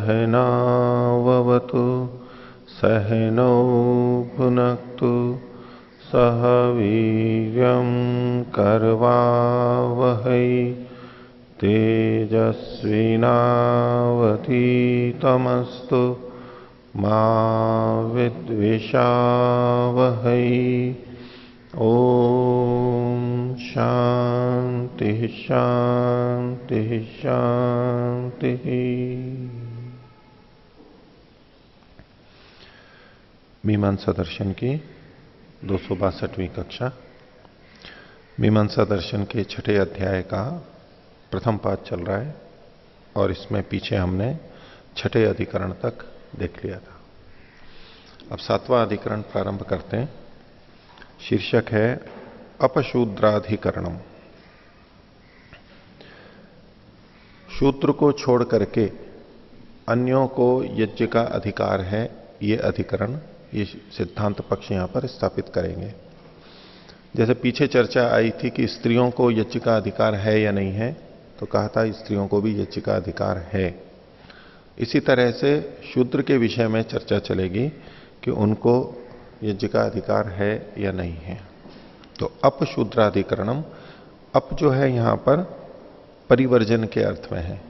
सहनाववतु सहनौ भुनक्तु सह वीर्यं करवावहै तेजस्विनावधीतमस्तु मा विद्विषावहै। ओम शांति शांति शांति। मीमांसा दर्शन की 262वीं कक्षा। मीमांसा दर्शन के छठे अध्याय का प्रथम पाठ चल रहा है और इसमें पीछे हमने छठे अधिकरण तक देख लिया था। अब सातवां अधिकरण प्रारंभ करते हैं। शीर्षक है अपशूद्राधिकरणम। शूद्र को छोड़ करके अन्यों को यज्ञ का अधिकार है, ये अधिकरण, ये सिद्धांत पक्ष यहां पर स्थापित करेंगे। जैसे पीछे चर्चा आई थी कि स्त्रियों को यज्ञ का अधिकार है या नहीं है, तो कहा था स्त्रियों को भी यज्ञ का अधिकार है। इसी तरह से शूद्र के विषय में चर्चा चलेगी कि उनको यज्ञ का अधिकार है या नहीं है। तो अपशूद्राधिकरणम, अप जो है यहां पर परिवर्जन के अर्थ में है,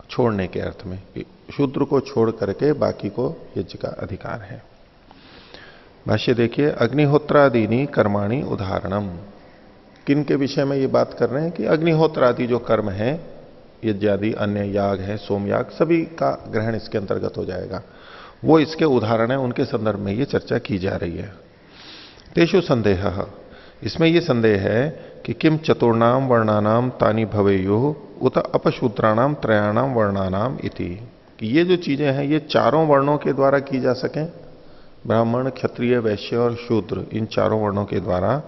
छोड़ने के अर्थ में, शूद्र को छोड़ करके बाकी को यज्ञ का अधिकार है। भाष्य देखिए, अग्निहोत्रादीनि कर्माणि उदाहरणम। किन के विषय में ये बात कर रहे हैं कि अग्निहोत्र आदि जो कर्म है, यज्ञ आदि अन्य याग है, सोमयाग, सभी का ग्रहण इसके अंतर्गत हो जाएगा। वो इसके उदाहरण है, उनके संदर्भ में ये चर्चा की जा रही है। तेषु संदेह, इसमें ये संदेह है कि किम चतुर्णाम वर्णानाम तानि भवेयुः उत अपशूद्राणाम त्रयाणाम वर्णानाम इति, कि ये जो चीजें हैं ये चारों वर्णों के द्वारा की जा सकें, ब्राह्मण क्षत्रिय वैश्य और शूद्र, इन चारों वर्णों के द्वारा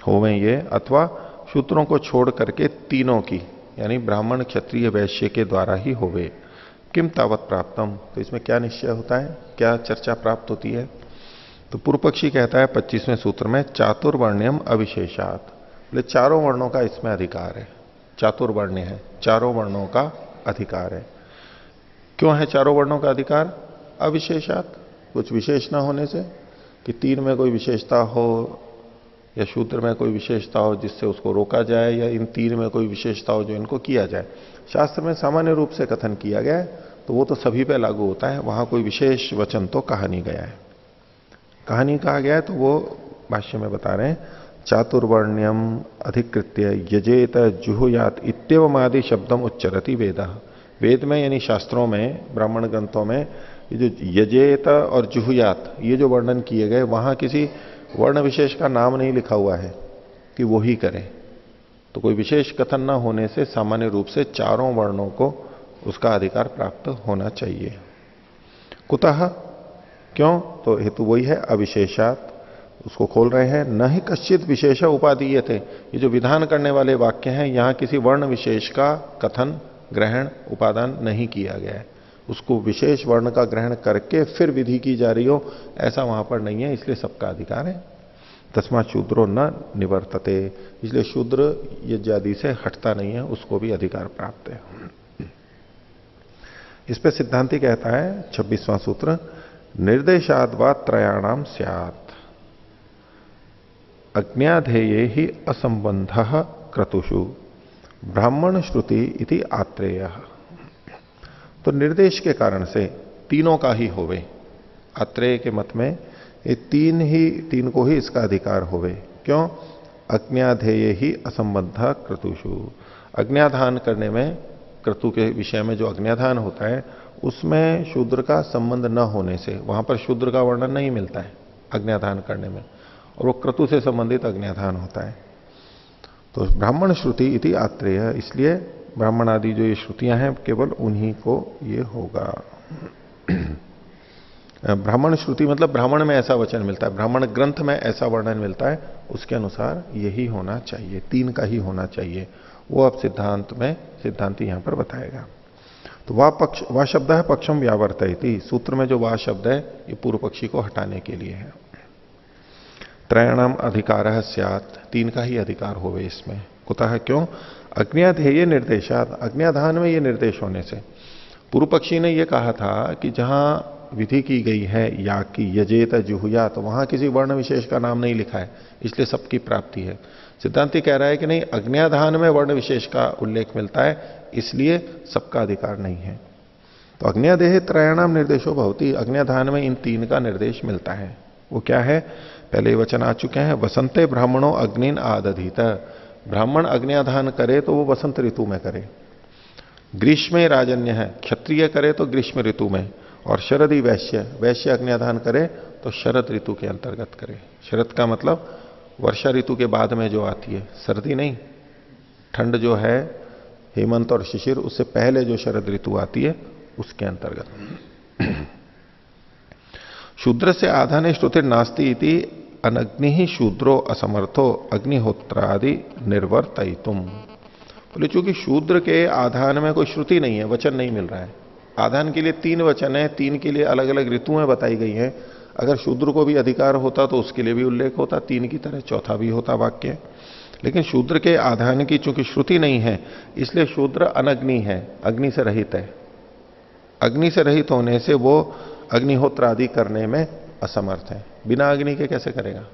होवें ये, अथवा शूद्रों को छोड़ करके तीनों की, यानी ब्राह्मण क्षत्रिय वैश्य के द्वारा ही होवे। किम तावत प्राप्तम, तो इसमें क्या निश्चय होता है, क्या चर्चा प्राप्त होती है? तो पूर्व पक्षी कहता है 25वें सूत्र में, चातुर्वर्ण्यम अविशेषात, बोले चारों वर्णों का इसमें अधिकार है। चातुर्वर्ण्य है, चारों वर्णों का अधिकार है। क्यों है चारों वर्णों का अधिकार? अविशेषात, कुछ विशेष ना होने से, कि तीन में कोई विशेषता हो या शूद्र में कोई विशेषता हो जिससे उसको रोका जाए, या इन तीन में कोई विशेषता हो जो इनको किया जाए। शास्त्र में सामान्य रूप से कथन किया गया है तो वो तो सभी पे लागू होता है, वहां कोई विशेष वचन तो कहा नहीं गया है। कहा नहीं कहा गया है तो वो भाष्य में बता रहे हैं, चातुर्वर्ण्यम अधिकृत्य यजेत जुहुयात इत्यवमादि शब्दम उच्चरति वेद। वेद में यानी शास्त्रों में, ब्राह्मण ग्रंथों में ये जो यजेत और जुहुयात, ये जो वर्णन किए गए, वहां किसी वर्ण विशेष का नाम नहीं लिखा हुआ है कि वो ही करें। तो कोई विशेष कथन ना होने से सामान्य रूप से चारों वर्णों को उसका अधिकार प्राप्त होना चाहिए। कुतः, क्यों? तो हेतु वही है, अविशेषात, उसको खोल रहे हैं। न ही कश्चित विशेष उपाधीय थे, ये जो विधान करने वाले वाक्य हैं, यहां किसी वर्ण विशेष का कथन, ग्रहण, उपादान नहीं किया गया है। उसको विशेष वर्ण का ग्रहण करके फिर विधि की जा रही हो, ऐसा वहां पर नहीं है, इसलिए सबका अधिकार है। तस्मात् शूद्रो न निवर्तते, इसलिए शूद्र यज्ञ आदि से हटता नहीं है, उसको भी अधिकार प्राप्त है। इस पे सिद्धांति कहता है 26वां सूत्र, निर्देशाद वा त्रयाणाम स्यात् अज्ञाधेये ही असंबंध क्रतुषु ब्राह्मण श्रुति इति आत्रेय। तो निर्देश के कारण से तीनों का ही होवे, आत्रेय के मत में ये तीन को ही इसका अधिकार होवे। क्यों? अज्ञाधेय ही असंबंध क्रतुषु, अज्ञाधान करने में, क्रतु के विषय में जो अज्ञाधान होता है उसमें शूद्र का संबंध न होने से, वहां पर शूद्र का वर्णन नहीं मिलता है अज्ञाधान करने में, और वो क्रतु से संबंधित अज्ञाधान होता है। तो ब्राह्मण श्रुति इति आत्रेय, इसलिए ब्राह्मण आदि जो ये श्रुतियां हैं केवल उन्हीं को ये होगा। ब्राह्मण श्रुति मतलब ब्राह्मण में ऐसा वचन मिलता है, ब्राह्मण ग्रंथ में ऐसा वर्णन मिलता है, उसके अनुसार यही होना चाहिए, तीन का ही होना चाहिए। वो अब सिद्धांत में, सिद्धांति यहां पर बताएगा। तो वाह शब्द है पक्षम व्यावर्तयति, सूत्र में जो वाह शब्द है ये पूर्व पक्षी को हटाने के लिए है। त्रयाणाम अधिकार स्यात्, तीन का ही अधिकार होवे इसमें। कुतः क्यों? अग्न्याधेय निर्देशात, अग्न्याधान में ये निर्देश होने से। पूर्व पक्षी ने यह कहा था कि जहां विधि की गई है याग की, यजेत जुहुया, तो वहां किसी वर्ण विशेष का नाम नहीं लिखा है, इसलिए सबकी प्राप्ति है। सिद्धांति कह रहा है कि नहीं, अग्न्याधान में वर्ण विशेष का उल्लेख मिलता है, इसलिए सबका अधिकार नहीं है। तो अग्न्यादेह त्रयाणाम निर्देशो भवति, अग्न्याधान में इन तीन का निर्देश मिलता है। वो क्या है? पहले वचन आ चुके हैं, वसंते ब्राह्मणों अग्निन आदधीत, ब्राह्मण अग्न्याधान करे तो वो वसंत ऋतु में करे। ग्रीष्म राजन्य है, क्षत्रिय करे तो ग्रीष्म ऋतु में, और शरदी वैश्य, वैश्य अग्न्याधान करे तो शरद ऋतु के अंतर्गत करे। शरद का मतलब वर्षा ऋतु के बाद में जो आती है, सर्दी नहीं, ठंड जो है हेमंत और शिशिर, उससे पहले जो शरद ऋतु आती है उसके अंतर्गत। शूद्र से आधाने श्रुतिर नास्ति इति अनग्नि ही शूद्रो असमर्थो अग्निहोत्रादि निर्वर्तयितुम। बोले चूंकि शूद्र के आधान में कोई श्रुति नहीं है, वचन नहीं मिल रहा है। आधान के लिए तीन वचन है, तीन के लिए अलग अलग ऋतुएं बताई गई हैं। अगर शूद्र को भी अधिकार होता तो उसके लिए भी उल्लेख होता, तीन की तरह चौथा भी होता वाक्य। लेकिन शूद्र के आधान की चूंकि श्रुति नहीं है, इसलिए शूद्र अनग्नि है, अग्नि से रहित है। अग्नि से रहित होने से वो अग्निहोत्र आदि करने में असमर्थ है। बिना अग्नि के कैसे करेगा?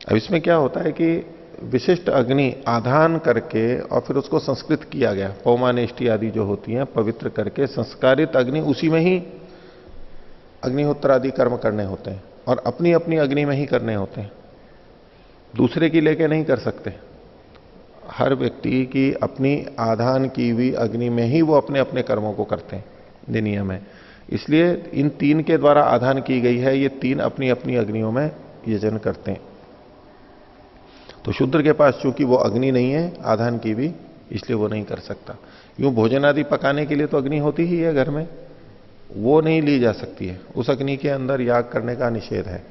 अब इसमें क्या होता है कि विशिष्ट अग्नि आधान करके और फिर उसको संस्कृत किया गया, पौमानेष्टि आदि जो होती हैं पवित्र करके संस्कारित अग्नि, उसी में ही अग्निहोत्र आदि कर्म करने होते हैं और अपनी अपनी अग्नि में ही करने होते हैं, दूसरे की लेके नहीं कर सकते। हर व्यक्ति की अपनी आधान की हुई अग्नि में ही वो अपने अपने कर्मों को करते हैं, ये नियम है। इसलिए इन तीन के द्वारा आधान की गई है, ये तीन अपनी अपनी अग्नियों में यजन करते हैं। तो शूद्र के पास चूंकि वो अग्नि नहीं है आधान की भी, इसलिए वो नहीं कर सकता। यूं भोजन आदि पकाने के लिए तो अग्नि होती ही है घर में, वो नहीं ली जा सकती है, उस अग्नि के अंदर याग करने का निषेध है।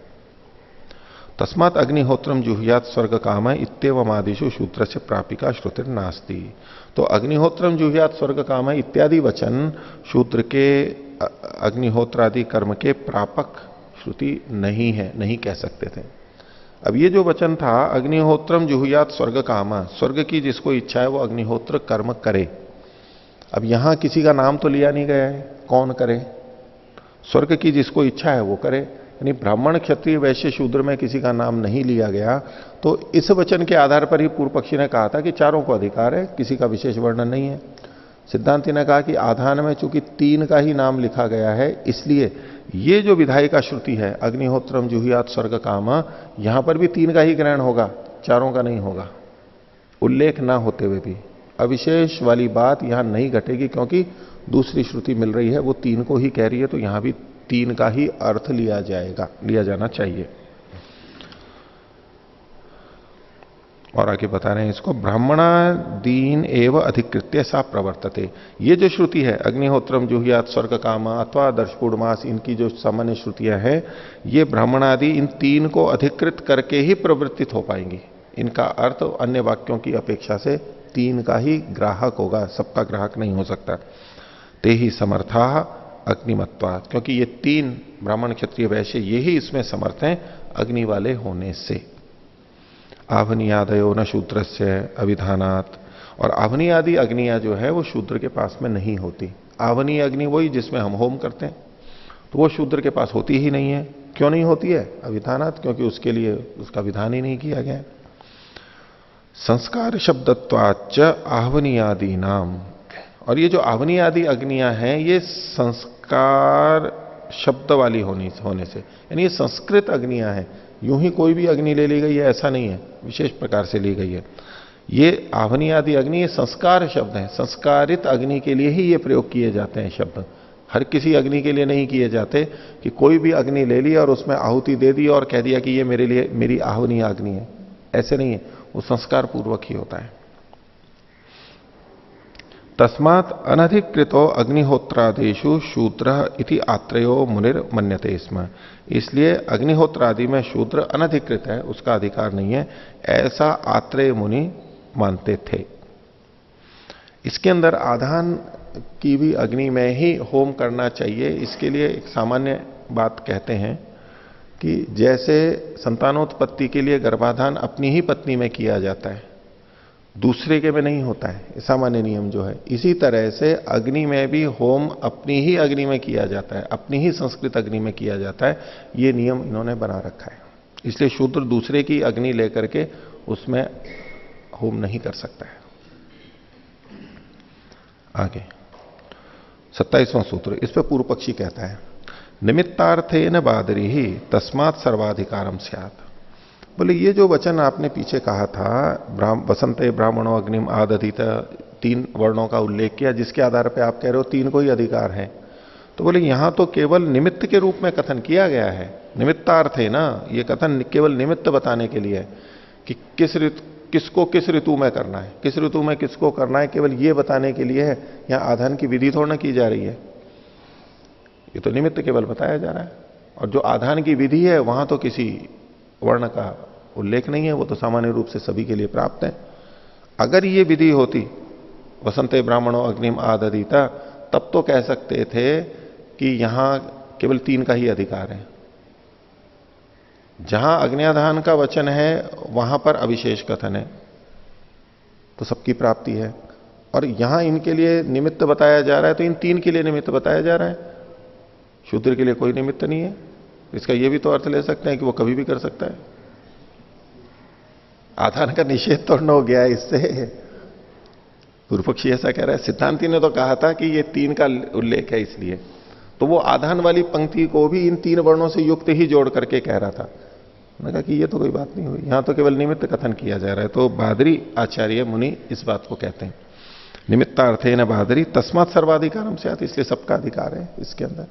तस्मात् अग्निहोत्रम जुहुयात स्वर्ग काम इत्येवम आदिशु शूद्र से प्रापिका श्रुतिर नास्ति। तो अग्निहोत्रम जुहुयात स्वर्ग काम इत्यादि वचन शूद्र के अग्निहोत्र आदि कर्म के प्रापक श्रुति नहीं है, नहीं कह सकते थे। अब ये जो वचन था अग्निहोत्रम जुहुयात स्वर्ग काम, स्वर्ग की जिसको इच्छा है वो अग्निहोत्र कर्म करे। अब यहां किसी का नाम तो लिया नहीं गया है, कौन करे? स्वर्ग की जिसको इच्छा है वो करे, यानी ब्राह्मण क्षत्रिय वैश्य शूद्र में किसी का नाम नहीं लिया गया। तो इस वचन के आधार पर ही पूर्व पक्षी ने कहा था कि चारों को अधिकार है, किसी का विशेष वर्णन नहीं है। सिद्धांति ने कहा कि आधान में चूंकि तीन का ही नाम लिखा गया है, इसलिए ये जो विधायी का श्रुति है अग्निहोत्रम जुहुयात स्वर्ग काम, यहां पर भी तीन का ही ग्रहण होगा, चारों का नहीं होगा। उल्लेख ना होते हुए भी अविशेष वाली बात यहां नहीं घटेगी, क्योंकि दूसरी श्रुति मिल रही है वो तीन को ही कह रही है, तो यहां भी तीन का ही अर्थ लिया जाना चाहिए। और आगे बता रहे हैं इसको, ब्राह्मणादीन एव अधिकृत्य सा प्रवर्तते। ये जो श्रुति है अग्निहोत्रम जुहुयात स्वर्ग काम अथवा दर्शपूर्णमास, इनकी जो सामान्य श्रुतियां हैं, ये ब्राह्मणादि इन तीन को अधिकृत करके ही प्रवृत्तित हो पाएंगी। इनका अर्थ अन्य वाक्यों की अपेक्षा से तीन का ही ग्राहक होगा, सबका ग्राहक नहीं हो सकता। ते ही समर्था अग्निमत्वात्, क्योंकि ये तीन ब्राह्मण क्षत्रिय वैश्य यही इसमें समर्थ हैं अग्नि वाले होने से। आवनियादयो न शूद्र से अविधानात्, और आवनी आदि अग्नियां जो है वो शूद्र के पास में नहीं होती। आवनी अग्नि वही जिसमें हम होम करते हैं, तो वो शूद्र के पास होती ही नहीं है। क्यों नहीं होती है? अविधानात्, क्योंकि उसके लिए उसका विधान ही नहीं किया गया। संस्कार शब्दत्वाच्च आवनियादि नाम, और ये जो आवनी आदि अग्नियां हैं ये संस्कार शब्द वाली होने से, यानी ये संस्कृत अग्नियां हैं। यूं ही कोई भी अग्नि ले ली गई है ऐसा नहीं है, विशेष प्रकार से ली गई है। ये आवनी आदि अग्नि ये संस्कार शब्द है, संस्कारित अग्नि के लिए ही ये प्रयोग किए जाते हैं शब्द। हर किसी अग्नि के लिए नहीं किए जाते कि कोई भी अग्नि ले ली और उसमें आहुति दे दी और कह दिया कि ये मेरे लिए मेरी आवनी अग्नि है, ऐसे नहीं है। वो संस्कार पूर्वक ही होता है। तस्मात् अनधिकृतो अग्निहोत्रादिषु शूद्र इति आत्रयो मुनिर मन्यते स्म, इसलिए अग्निहोत्र आदि में शूद्र अनधिकृत है, उसका अधिकार नहीं है, ऐसा आत्रेय मुनि मानते थे। इसके अंदर आधान की भी अग्नि में ही होम करना चाहिए। इसके लिए एक सामान्य बात कहते हैं कि जैसे संतानोत्पत्ति के लिए गर्भाधान अपनी ही पत्नी में किया जाता है, दूसरे के में नहीं होता है, सामान्य नियम जो है। इसी तरह से अग्नि में भी होम अपनी ही अग्नि में किया जाता है, अपनी ही संस्कृत अग्नि में किया जाता है, ये नियम इन्होंने बना रखा है। इसलिए शूद्र दूसरे की अग्नि लेकर के उसमें होम नहीं कर सकता है। आगे 27वां सूत्र, इस पे पूर्व पक्षी कहता है निमित्तार्थे न बादरी ही तस्मात् सर्वाधिकारम स्यात्। बोले ये जो वचन आपने पीछे कहा था, वसंते ब्राह्मणों अग्निम आदधित, 3 वर्णों का उल्लेख किया, जिसके आधार पर आप कह रहे हो 3 को ही अधिकार है। तो बोले यहां तो केवल निमित्त के रूप में कथन किया गया है, निमित्तार्थ है ना, ये कथन केवल निमित्त बताने के लिए है कि किसको किस ऋतु में करना है, किस ऋतु में किसको करना है, केवल ये बताने के लिए है। यहां आधान की विधि थोड़ा ना की जा रही है, ये तो निमित्त केवल बताया जा रहा है। और जो आधान की विधि है वहां तो किसी वर्ण का उल्लेख नहीं है, वो तो सामान्य रूप से सभी के लिए प्राप्त है। अगर ये विधि होती वसंते ब्राह्मणों अग्निम आदधिता, तब तो कह सकते थे कि यहां केवल 3 का ही अधिकार है। जहां अग्न्याधान का वचन है वहां पर अविशेष कथन है, तो सबकी प्राप्ति है। और यहां इनके लिए निमित्त बताया जा रहा है, तो इन 3 के लिए निमित्त बताया जा रहा है, शूद्र के लिए कोई निमित्त नहीं है। इसका यह भी तो अर्थ ले सकते हैं कि वो कभी भी कर सकता है। आधान का निषेध तो न हो गया है इससे। पूर्व पक्षी ऐसा कह रहा है, सिद्धांति ने तो कहा था कि ये 3 का उल्लेख है, इसलिए तो वो आधान वाली पंक्ति को भी इन 3 वर्णों से युक्त ही जोड़ करके कह रहा था। मैंने कहा कि ये तो कोई बात नहीं हुई, यहां तो केवल निमित्त कथन किया जा रहा है। तो बादरी आचार्य मुनि इस बात को कहते हैं निमित्तार्थे न बादरी तस्मात् सर्वाधिकारम स्यात्, इसलिए सबका अधिकार है इसके अंदर।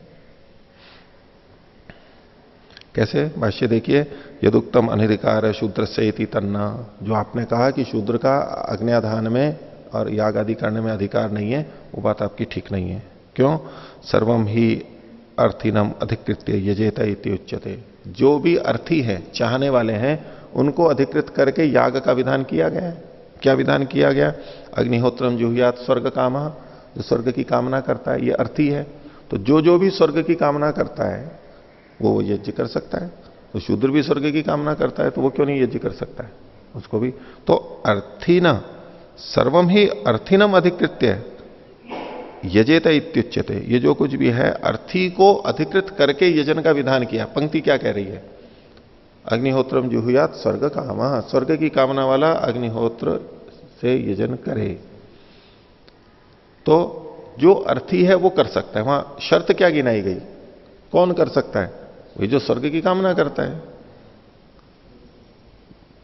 कैसे? भाष्य देखिए, यदुक्तम अनधिकार शूद्र से इति तन्ना, जो आपने कहा कि शूद्र का अग्न्याधान में और याग आदि करने में अधिकार नहीं है, वो बात आपकी ठीक नहीं है। क्यों? सर्वम ही अर्थिनम अधिकृत्य यजेत इति उच्यते। जो भी अर्थी है, चाहने वाले हैं, उनको अधिकृत करके याग का विधान किया गया है। क्या विधान किया गया? अग्निहोत्रम जुहुयात स्वर्ग कामः, जो स्वर्ग की कामना करता है ये अर्थी है। तो जो भी स्वर्ग की कामना करता है वो यज्ञ कर सकता है। तो शूद्र भी स्वर्ग की कामना करता है, तो वो क्यों नहीं यज्ञ कर सकता है उसको भी? तो अर्थिना सर्वम ही अर्थिनम अधिकृत्य यजेत इत्युच्यते, ये जो कुछ भी है अर्थी को अधिकृत करके यजन का विधान किया। पंक्ति क्या कह रही है? अग्निहोत्रम जुहुयात स्वर्ग कामः, स्वर्ग की कामना वाला अग्निहोत्र से यजन करे। तो जो अर्थी है वो कर सकता है। वहां शर्त क्या गिनाई गई? कौन कर सकता है? वही जो स्वर्ग की कामना करता है।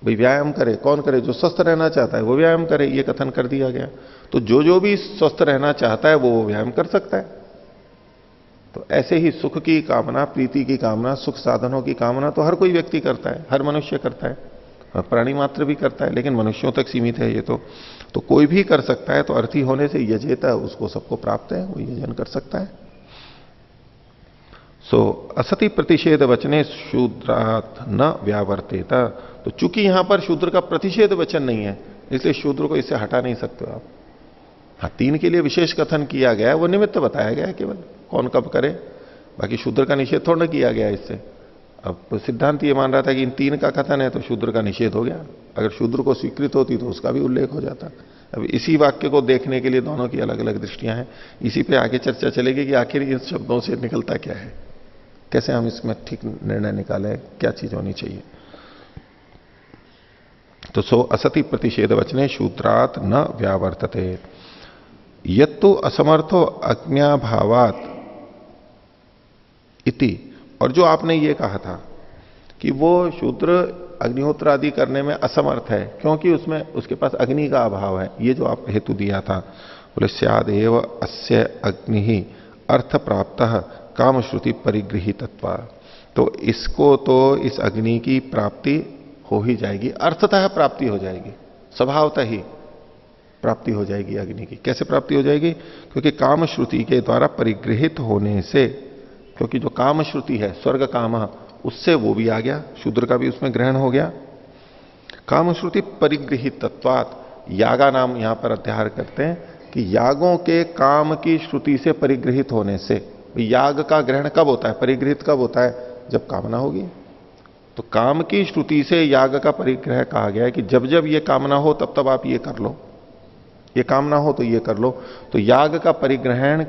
भाई व्यायाम करे, कौन करे? जो स्वस्थ रहना चाहता है वो व्यायाम करे, ये कथन कर दिया गया। तो जो भी स्वस्थ रहना चाहता है वो व्यायाम कर सकता है। तो ऐसे ही सुख की कामना, प्रीति की कामना, सुख साधनों की कामना तो हर कोई व्यक्ति करता है, हर मनुष्य करता है, प्राणी मात्र भी करता है, लेकिन मनुष्यों तक सीमित है ये तो कोई भी कर सकता है। तो अर्थी होने से यजेता उसको सबको प्राप्त है, वो यजन कर सकता है। असति प्रतिषेध वचने शूद्रात् न व्यावर्तेता, तो चूंकि यहां पर शूद्र का प्रतिषेध वचन नहीं है, इसलिए शूद्र को इससे हटा नहीं सकते आप। हाँ, 3 के लिए विशेष कथन किया गया है, वो निमित्त बताया गया है केवल, कौन कब करे। बाकी शूद्र का निषेध थोड़ा किया गया इससे। अब सिद्धांत ये मान रहा था कि इन 3 का कथन है तो शूद्र का निषेध हो गया। अगर शूद्र को स्वीकृत होती तो उसका भी उल्लेख हो जाता। अब इसी वाक्य को देखने के लिए दोनों की अलग अलग दृष्टियां हैं। इसी पे आगे चर्चा चलेगी कि आखिर इन शब्दों से निकलता क्या है, कैसे हम इसमें ठीक निर्णय निकालें, क्या चीज होनी चाहिए। तो असति प्रतिषेध वचने शूद्रात् न व्यावर्तते यत्तु असमर्थो अज्ञाभावात इति। और जो आपने ये कहा था कि वो शूद्र अग्निहोत्र आदि करने में असमर्थ है क्योंकि उसमें उसके पास अग्नि का अभाव है, ये जो आप हेतु दिया था, बोले स्यादेव अस्य अग्नि ही अर्थ प्राप्त काम श्रुति परिगृहीतत्वा। तो इसको तो इस अग्नि की प्राप्ति हो ही जाएगी, अर्थतः प्राप्ति हो जाएगी, स्वभावतः ही प्राप्ति हो जाएगी अग्नि की। कैसे प्राप्ति हो जाएगी? क्योंकि काम श्रुति के द्वारा परिगृहित होने से, क्योंकि जो काम श्रुति है स्वर्ग काम, उससे वो भी आ गया, शूद्र का भी उसमें ग्रहण हो गया। काम श्रुति परिगृहित तत्वात्, यागा नाम यहां पर अध्याय करते हैं कि यागों के काम की श्रुति से परिगृहित होने से। याग का ग्रहण कब होता है, परिगृहित कब होता है? जब कामना होगी। तो काम की श्रुति से याग का परिग्रह कहा गया है कि जब जब ये कामना हो तब तब आप ये कर लो, ये कामना हो तो ये कर लो। तो याग का परिग्रहण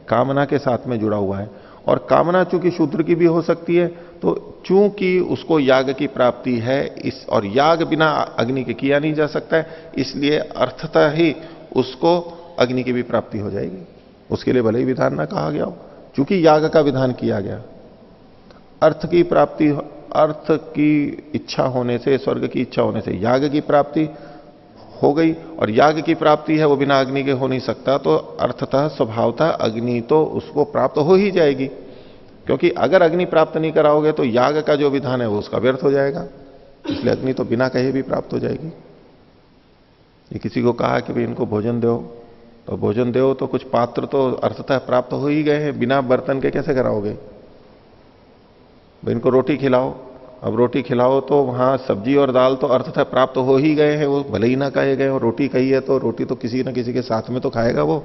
कामना के साथ में जुड़ा हुआ है, और कामना चूंकि शूद्र की भी हो सकती है, तो चूंकि उसको याग की प्राप्ति है, इस और याग बिना अग्नि के किया नहीं जा सकता है, इसलिए अर्थतः ही उसको अग्नि की भी प्राप्ति हो जाएगी। उसके लिए भले ही विधान ना कहा गया हो, चूंकि याग का विधान किया गया। अर्थ की प्राप्ति, अर्थ की इच्छा होने से, स्वर्ग की इच्छा होने से याग की प्राप्ति हो गई, और याग की प्राप्ति है वो बिना अग्नि के हो नहीं सकता, तो अर्थतः स्वभावतः अग्नि तो उसको प्राप्त हो ही जाएगी। क्योंकि अगर अग्नि प्राप्त नहीं कराओगे तो याग का जो विधान है वो उसका व्यर्थ हो जाएगा, इसलिए अग्नि तो बिना कहे भी प्राप्त हो जाएगी। ये किसी को कहा कि भाई इनको भोजन दो, तो भोजन दो तो कुछ पात्र तो अर्थतः प्राप्त हो ही गए हैं, बिना बर्तन के कैसे कराओगे? भाई इनको रोटी खिलाओ, अब रोटी खिलाओ तो वहां सब्जी और दाल तो अर्थतः प्राप्त हो ही गए हैं, वो भले ही ना कहे गए, और रोटी कही है तो रोटी तो किसी ना किसी के साथ में तो खाएगा वो।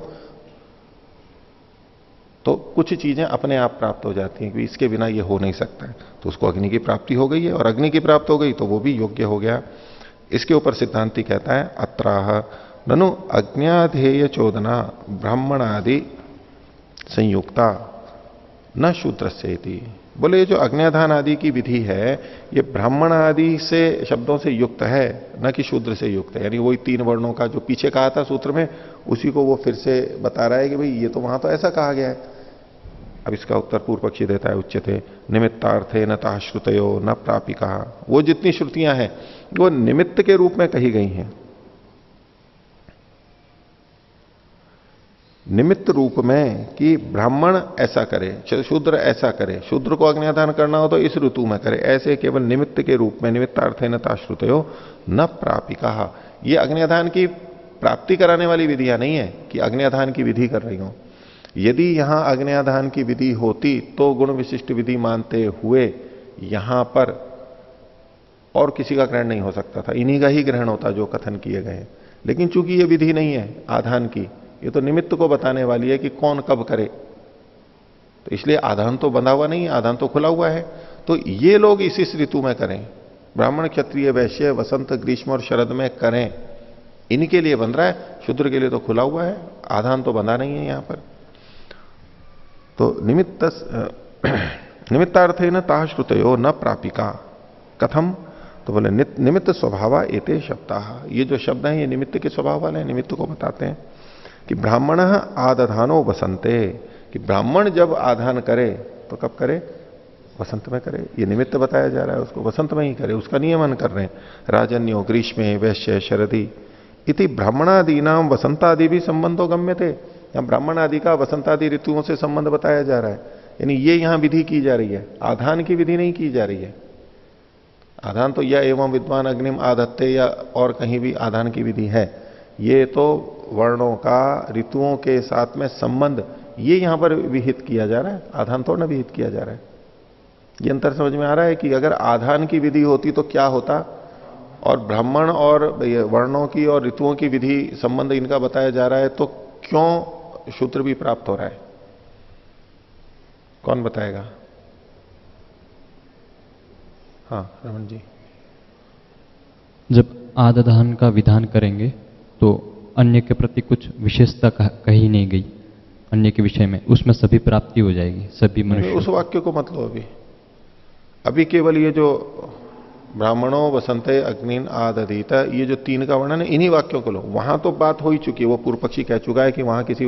तो कुछ चीजें अपने आप प्राप्त हो जाती हैं कि इसके बिना ये हो नहीं सकता है, तो उसको अग्नि की प्राप्ति हो गई है, और अग्नि की प्राप्त हो गई तो वो भी योग्य हो गया। इसके ऊपर सिद्धांति कहता है अत्राह ननु अज्ञाधेय चोदना ब्राह्मणादि संयुक्ता न शूद्र से। बोले ये जो अग्न्याधान आदि की विधि है ये ब्राह्मण आदि से शब्दों से युक्त है, न कि शूद्र से युक्त है। यानी वही 3 वर्णों का जो पीछे कहा था सूत्र में, उसी को वो फिर से बता रहा है कि भाई ये तो वहां तो ऐसा कहा गया है। अब इसका उत्तर पूर्व पक्षी देता है उच्यते निमित्तार्थे न ताश्रुतयो न प्रापिका। वो जितनी श्रुतियां हैं वो निमित्त के रूप में कही गई हैं, निमित्त रूप में कि ब्राह्मण ऐसा करे, शूद्र ऐसा करे, शूद्र को अग्न्याधान करना हो तो इस ऋतु में करे, ऐसे केवल निमित्त के रूप में निमित्तार्थे न ताश्रुतयो न प्रापिका। ये अग्न्याधान की प्राप्ति कराने वाली विधियां नहीं है कि अग्न्याधान की विधि कर रही हो। यदि यहां अग्न्याधान की विधि होती तो गुण विशिष्ट विधि मानते हुए यहां पर और किसी का ग्रहण नहीं हो सकता था, इन्हीं का ही ग्रहण होता जो कथन किए गए। लेकिन चूंकि ये विधि नहीं है आधान की, ये तो निमित्त को बताने वाली है कि कौन कब करे, तो इसलिए आधान तो बंधा हुआ नहीं है, आधान तो खुला हुआ है। तो ये लोग इस ऋतु में करें, ब्राह्मण क्षत्रिय वैश्य वसंत ग्रीष्म और शरद में करें, इनके लिए बंध रहा है। शूद्र के लिए तो खुला हुआ है, आधान तो बंधा नहीं है यहां पर। तो निमित्तार्थे न ताह श्रुतयो न प्रापिका कथम, तो बोले निमित्त स्वभाव एते शब्दाः। ये जो शब्द हैं ये निमित्त के स्वभाव वाले हैं, निमित्त को बताते हैं कि ब्राह्मण आदधानो वसंते, कि ब्राह्मण जब आधान करे तो कब करे? वसंत में करे। ये निमित्त बताया जा रहा है, उसको वसंत में ही करे, उसका नियमन कर रहे हैं। राजन्यो ग्रीष्मे वैश्य शरदी इति ब्राह्मणादीनाम वसंतादि भी संबंधो गम्य थे। यहां ब्राह्मण आदि का वसंतादि ऋतुओं से संबंध बताया जा रहा है, यानी ये यहां विधि की जा रही है, आधान की विधि नहीं की जा रही है। आधान तो या एवं विद्वान अग्निम आधत्ते या और कहीं भी आधान की विधि है, ये तो वर्णों का ऋतुओं के साथ में संबंध ये यहां पर विहित किया जा रहा है, आधान थोड़ा ना विहित किया जा रहा है। ये अंतर समझ में आ रहा है कि अगर आधान की विधि होती तो क्या होता, और ब्राह्मण और वर्णों की और ऋतुओं की विधि संबंध इनका बताया जा रहा है, तो क्यों शूद्र भी प्राप्त हो रहा है? कौन बताएगा? हाँ रमन जी। जब आदधान का विधान करेंगे तो अन्य के प्रति कुछ विशेषता कही नहीं गई, अन्य के विषय में उसमें सभी प्राप्ति हो जाएगी सभी मनुष्य। उस वाक्य को मत लो अभी केवल ये जो ब्राह्मणों वसंते अग्निन आदधीता, ये जो 3 का वर्णन है इन्हीं वाक्यों को लो। वहां तो बात हो ही चुकी है, वो पूर्व पक्षी कह चुका है कि वहां किसी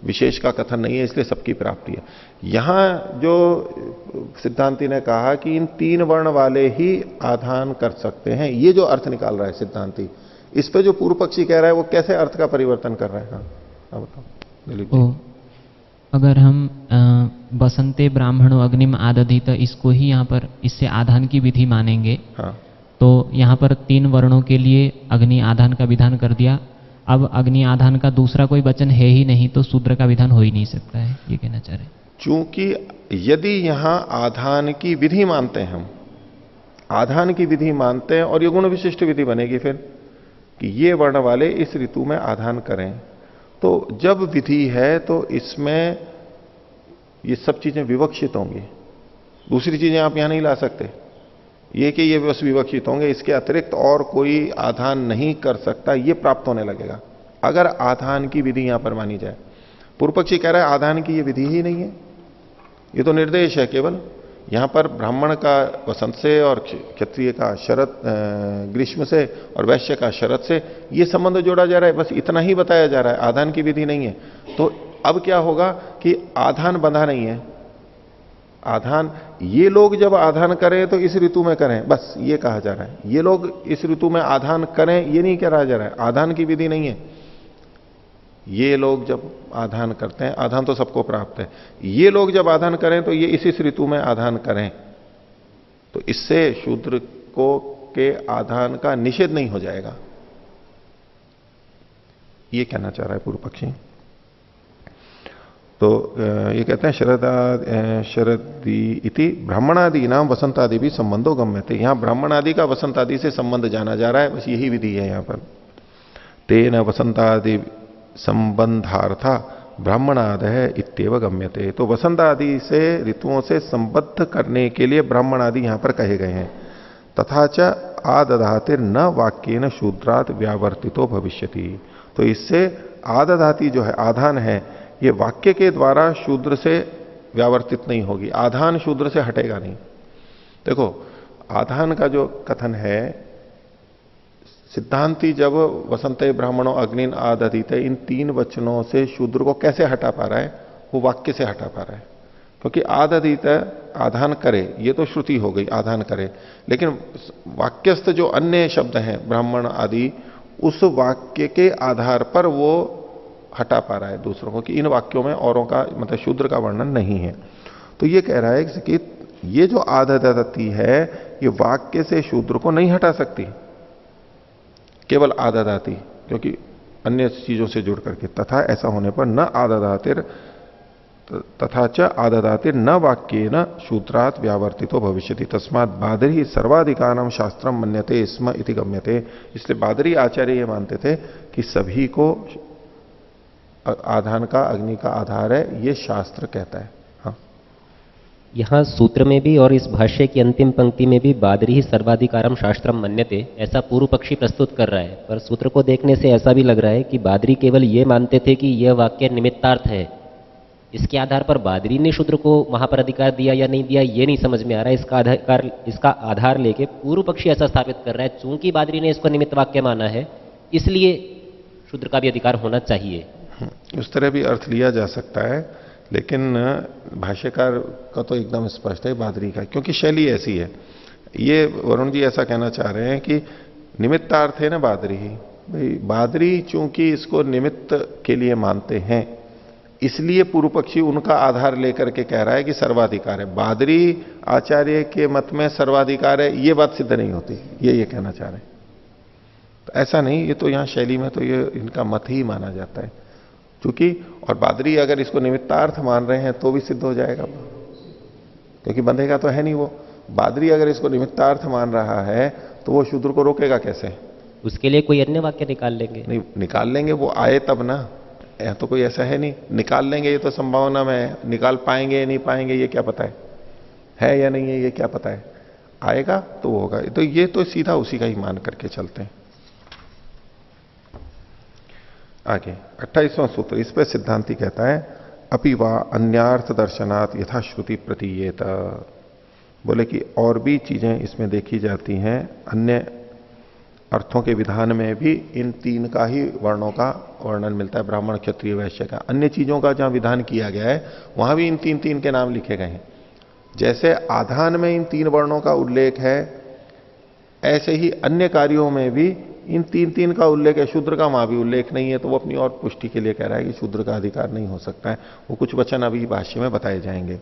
विशेष का कथन नहीं है, इसलिए सबकी प्राप्ति है। यहां जो सिद्धांति ने कहा कि इन 3 वर्ण वाले ही आधान कर सकते हैं, ये जो अर्थ निकाल रहा है सिद्धांति, इस पे जो पूर्व पक्षी कह रहा है वो कैसे अर्थ का परिवर्तन कर रहा है? हाँ बताओ दिलीप जी। अगर हम बसंते ब्राह्मणो अग्निम आदधित इसको ही यहाँ पर इससे आधान की विधि मानेंगे, हाँ। तो यहाँ पर 3 वर्णों के लिए अग्नि आधान का विधान कर दिया। अब अग्नि आधान का दूसरा कोई वचन है ही नहीं, तो शूद्र का विधान हो ही नहीं सकता है, ये कहना चाह रहे हैं। चूंकि यदि यहां आधान की विधि मानते हैं, हम आधान की विधि मानते हैं और ये गुण विशिष्ट विधि बनेगी फिर कि ये वर्ण वाले इस ऋतु में आधान करें, तो जब विधि है तो इसमें ये सब चीजें विवक्षित होंगी, दूसरी चीजें आप यहां नहीं ला सकते। ये कि ये बस विवक्षित होंगे, इसके अतिरिक्त और कोई आधान नहीं कर सकता, ये प्राप्त होने लगेगा अगर आधान की विधि यहां पर मानी जाए। पूर्व पक्षी कह रहा है आधान की ये विधि ही नहीं है, ये तो निर्देश है केवल। यहां पर ब्राह्मण का वसंत से और क्षत्रिय का शरद ग्रीष्म से और वैश्य का शरद से ये संबंध जोड़ा जा रहा है, बस इतना ही बताया जा रहा है, आधान की विधि नहीं है। तो अब क्या होगा कि आधान बंधा नहीं है। आधान ये लोग जब आधान करें तो इस ऋतु में करें, बस ये कहा जा रहा है। ये लोग इस ऋतु में आधान करें ये नहीं कहा जा रहा है, आधान की विधि नहीं है। ये लोग जब आधान करते हैं, आधान तो सबको प्राप्त है, ये लोग जब आधान करें तो ये इस ऋतु में आधान करें, तो इससे शूद्र को के आधान का निषेध नहीं हो जाएगा, ये कहना चाह रहा है पूर्व पक्षी। तो ये कहते हैं शरदी इति ब्राह्मणादि नाम वसंतादि भी संबंधो गम्यते। यहां ब्राह्मणादि का वसंतादि से संबंध जाना जा रहा है, बस यही विधि है यहां पर। तेन वसंतादि संबंधार्था ब्राह्मणादय इत्येव गम्यते। तो वसंत आदि से ऋतुओं से संबद्ध करने के लिए ब्राह्मण आदि यहां पर कहे गए हैं। तथा च आदधातिर न वाक्येन शूद्रात व्यावर्तितो भविष्यति। तो इससे आदधाति जो है आधान है, ये वाक्य के द्वारा शूद्र से व्यावर्तित नहीं होगी, आधान शूद्र से हटेगा नहीं। देखो आधान का जो कथन है, सिद्धांती जब वसंते ब्राह्मणों अग्निन आदधिते इन तीन वचनों से शूद्र को कैसे हटा पा रहा है, वो वाक्य से हटा पा रहा है। क्योंकि आदधित आधान करे, ये तो श्रुति हो गई आधान करे, लेकिन वाक्यस्थ जो अन्य शब्द हैं ब्राह्मण आदि, उस वाक्य के आधार पर वो हटा पा रहा है दूसरों को, कि इन वाक्यों में औरों का मतलब शूद्र का वर्णन नहीं है। तो ये कह रहा है कि ये जो आदधति है ये वाक्य से शूद्र को नहीं हटा सकती, केवल आदधाति, क्योंकि अन्य चीजों से जुड़ करके। तथा ऐसा होने पर न आदधातिर तथा च आदधातिर न वाक्य न शूद्रात व्यावर्तितो भविष्यति तस्मात् बादरी सर्वाधिकारम शास्त्रम मन्यते स्म इति गम्यते। इसलिए बादरी आचार्य ये मानते थे कि सभी को आधान का अग्नि का आधार है, ये शास्त्र कहता है। हाँ, यहाँ सूत्र में भी और इस भाष्य की अंतिम पंक्ति में भी बादरी ही सर्वाधिकारम शास्त्रम मन्यते ऐसा पूर्व पक्षी प्रस्तुत कर रहा है। पर सूत्र को देखने से ऐसा भी लग रहा है कि बादरी केवल ये मानते थे कि यह वाक्य निमित्तार्थ है, इसके आधार पर बादरी ने शूद्र को वहां पर अधिकार दिया या नहीं दिया ये नहीं समझ में आ रहा है। इसका आधार लेके पूर्व पक्षी ऐसा स्थापित कर रहा है, चूंकि बादरी ने इसको निमित्त वाक्य माना है इसलिए शूद्र का भी अधिकार होना चाहिए। उस तरह भी अर्थ लिया जा सकता है, लेकिन भाष्यकार का तो एकदम स्पष्ट है बादरी का, क्योंकि शैली ऐसी है। ये वरुण जी ऐसा कहना चाह रहे हैं कि निमित्तार्थ है ना बादरी ही, भाई बादरी चूंकि इसको निमित्त के लिए मानते हैं इसलिए पूर्व पक्षी उनका आधार लेकर के कह रहा है कि सर्वाधिकार है। बादरी आचार्य के मत में सर्वाधिकार है ये बात सिद्ध नहीं होती, ये कहना चाह रहे हैं। तो ऐसा नहीं, ये तो यहां शैली में तो ये इनका मत ही माना जाता है, क्योंकि और बादरी अगर इसको निमित्तार्थ मान रहे हैं तो भी सिद्ध हो जाएगा, क्योंकि बंधेगा तो है नहीं वो। बादरी अगर इसको निमित्तार्थ मान रहा है तो वो शूद्र को रोकेगा कैसे? उसके लिए कोई अन्य वाक्य निकाल लेंगे। नहीं निकाल लेंगे, वो आए तब ना, तो कोई ऐसा है नहीं। निकाल लेंगे ये तो संभावना में है, निकाल पाएंगे या नहीं पाएंगे ये क्या पता है या नहीं है ये क्या पता है, आएगा तो वो होगा। तो ये तो सीधा उसी का ही मान करके चलते हैं। आगे 28वां सूत्र, इस पर सिद्धांति कहता है अपि वा अन्यार्थ दर्शनात् यथाश्रुति प्रतीयेत। बोले कि और भी चीजें इसमें देखी जाती हैं, अन्य अर्थों के विधान में भी इन तीन का ही वर्णों का वर्णन मिलता है, ब्राह्मण क्षत्रिय वैश्य का। अन्य चीजों का जहां विधान किया गया है वहां भी इन तीन तीन के नाम लिखे गए हैं। जैसे आधान में इन तीन वर्णों का उल्लेख है, ऐसे ही अन्य कार्यों में भी इन तीन तीन का उल्लेख है। शूद्र का वहां भी उल्लेख नहीं है, तो वो अपनी और पुष्टि के लिए कह रहा है कि शूद्र का अधिकार नहीं हो सकता है। वो कुछ वचन अभी भाष्य में बताए जाएंगे।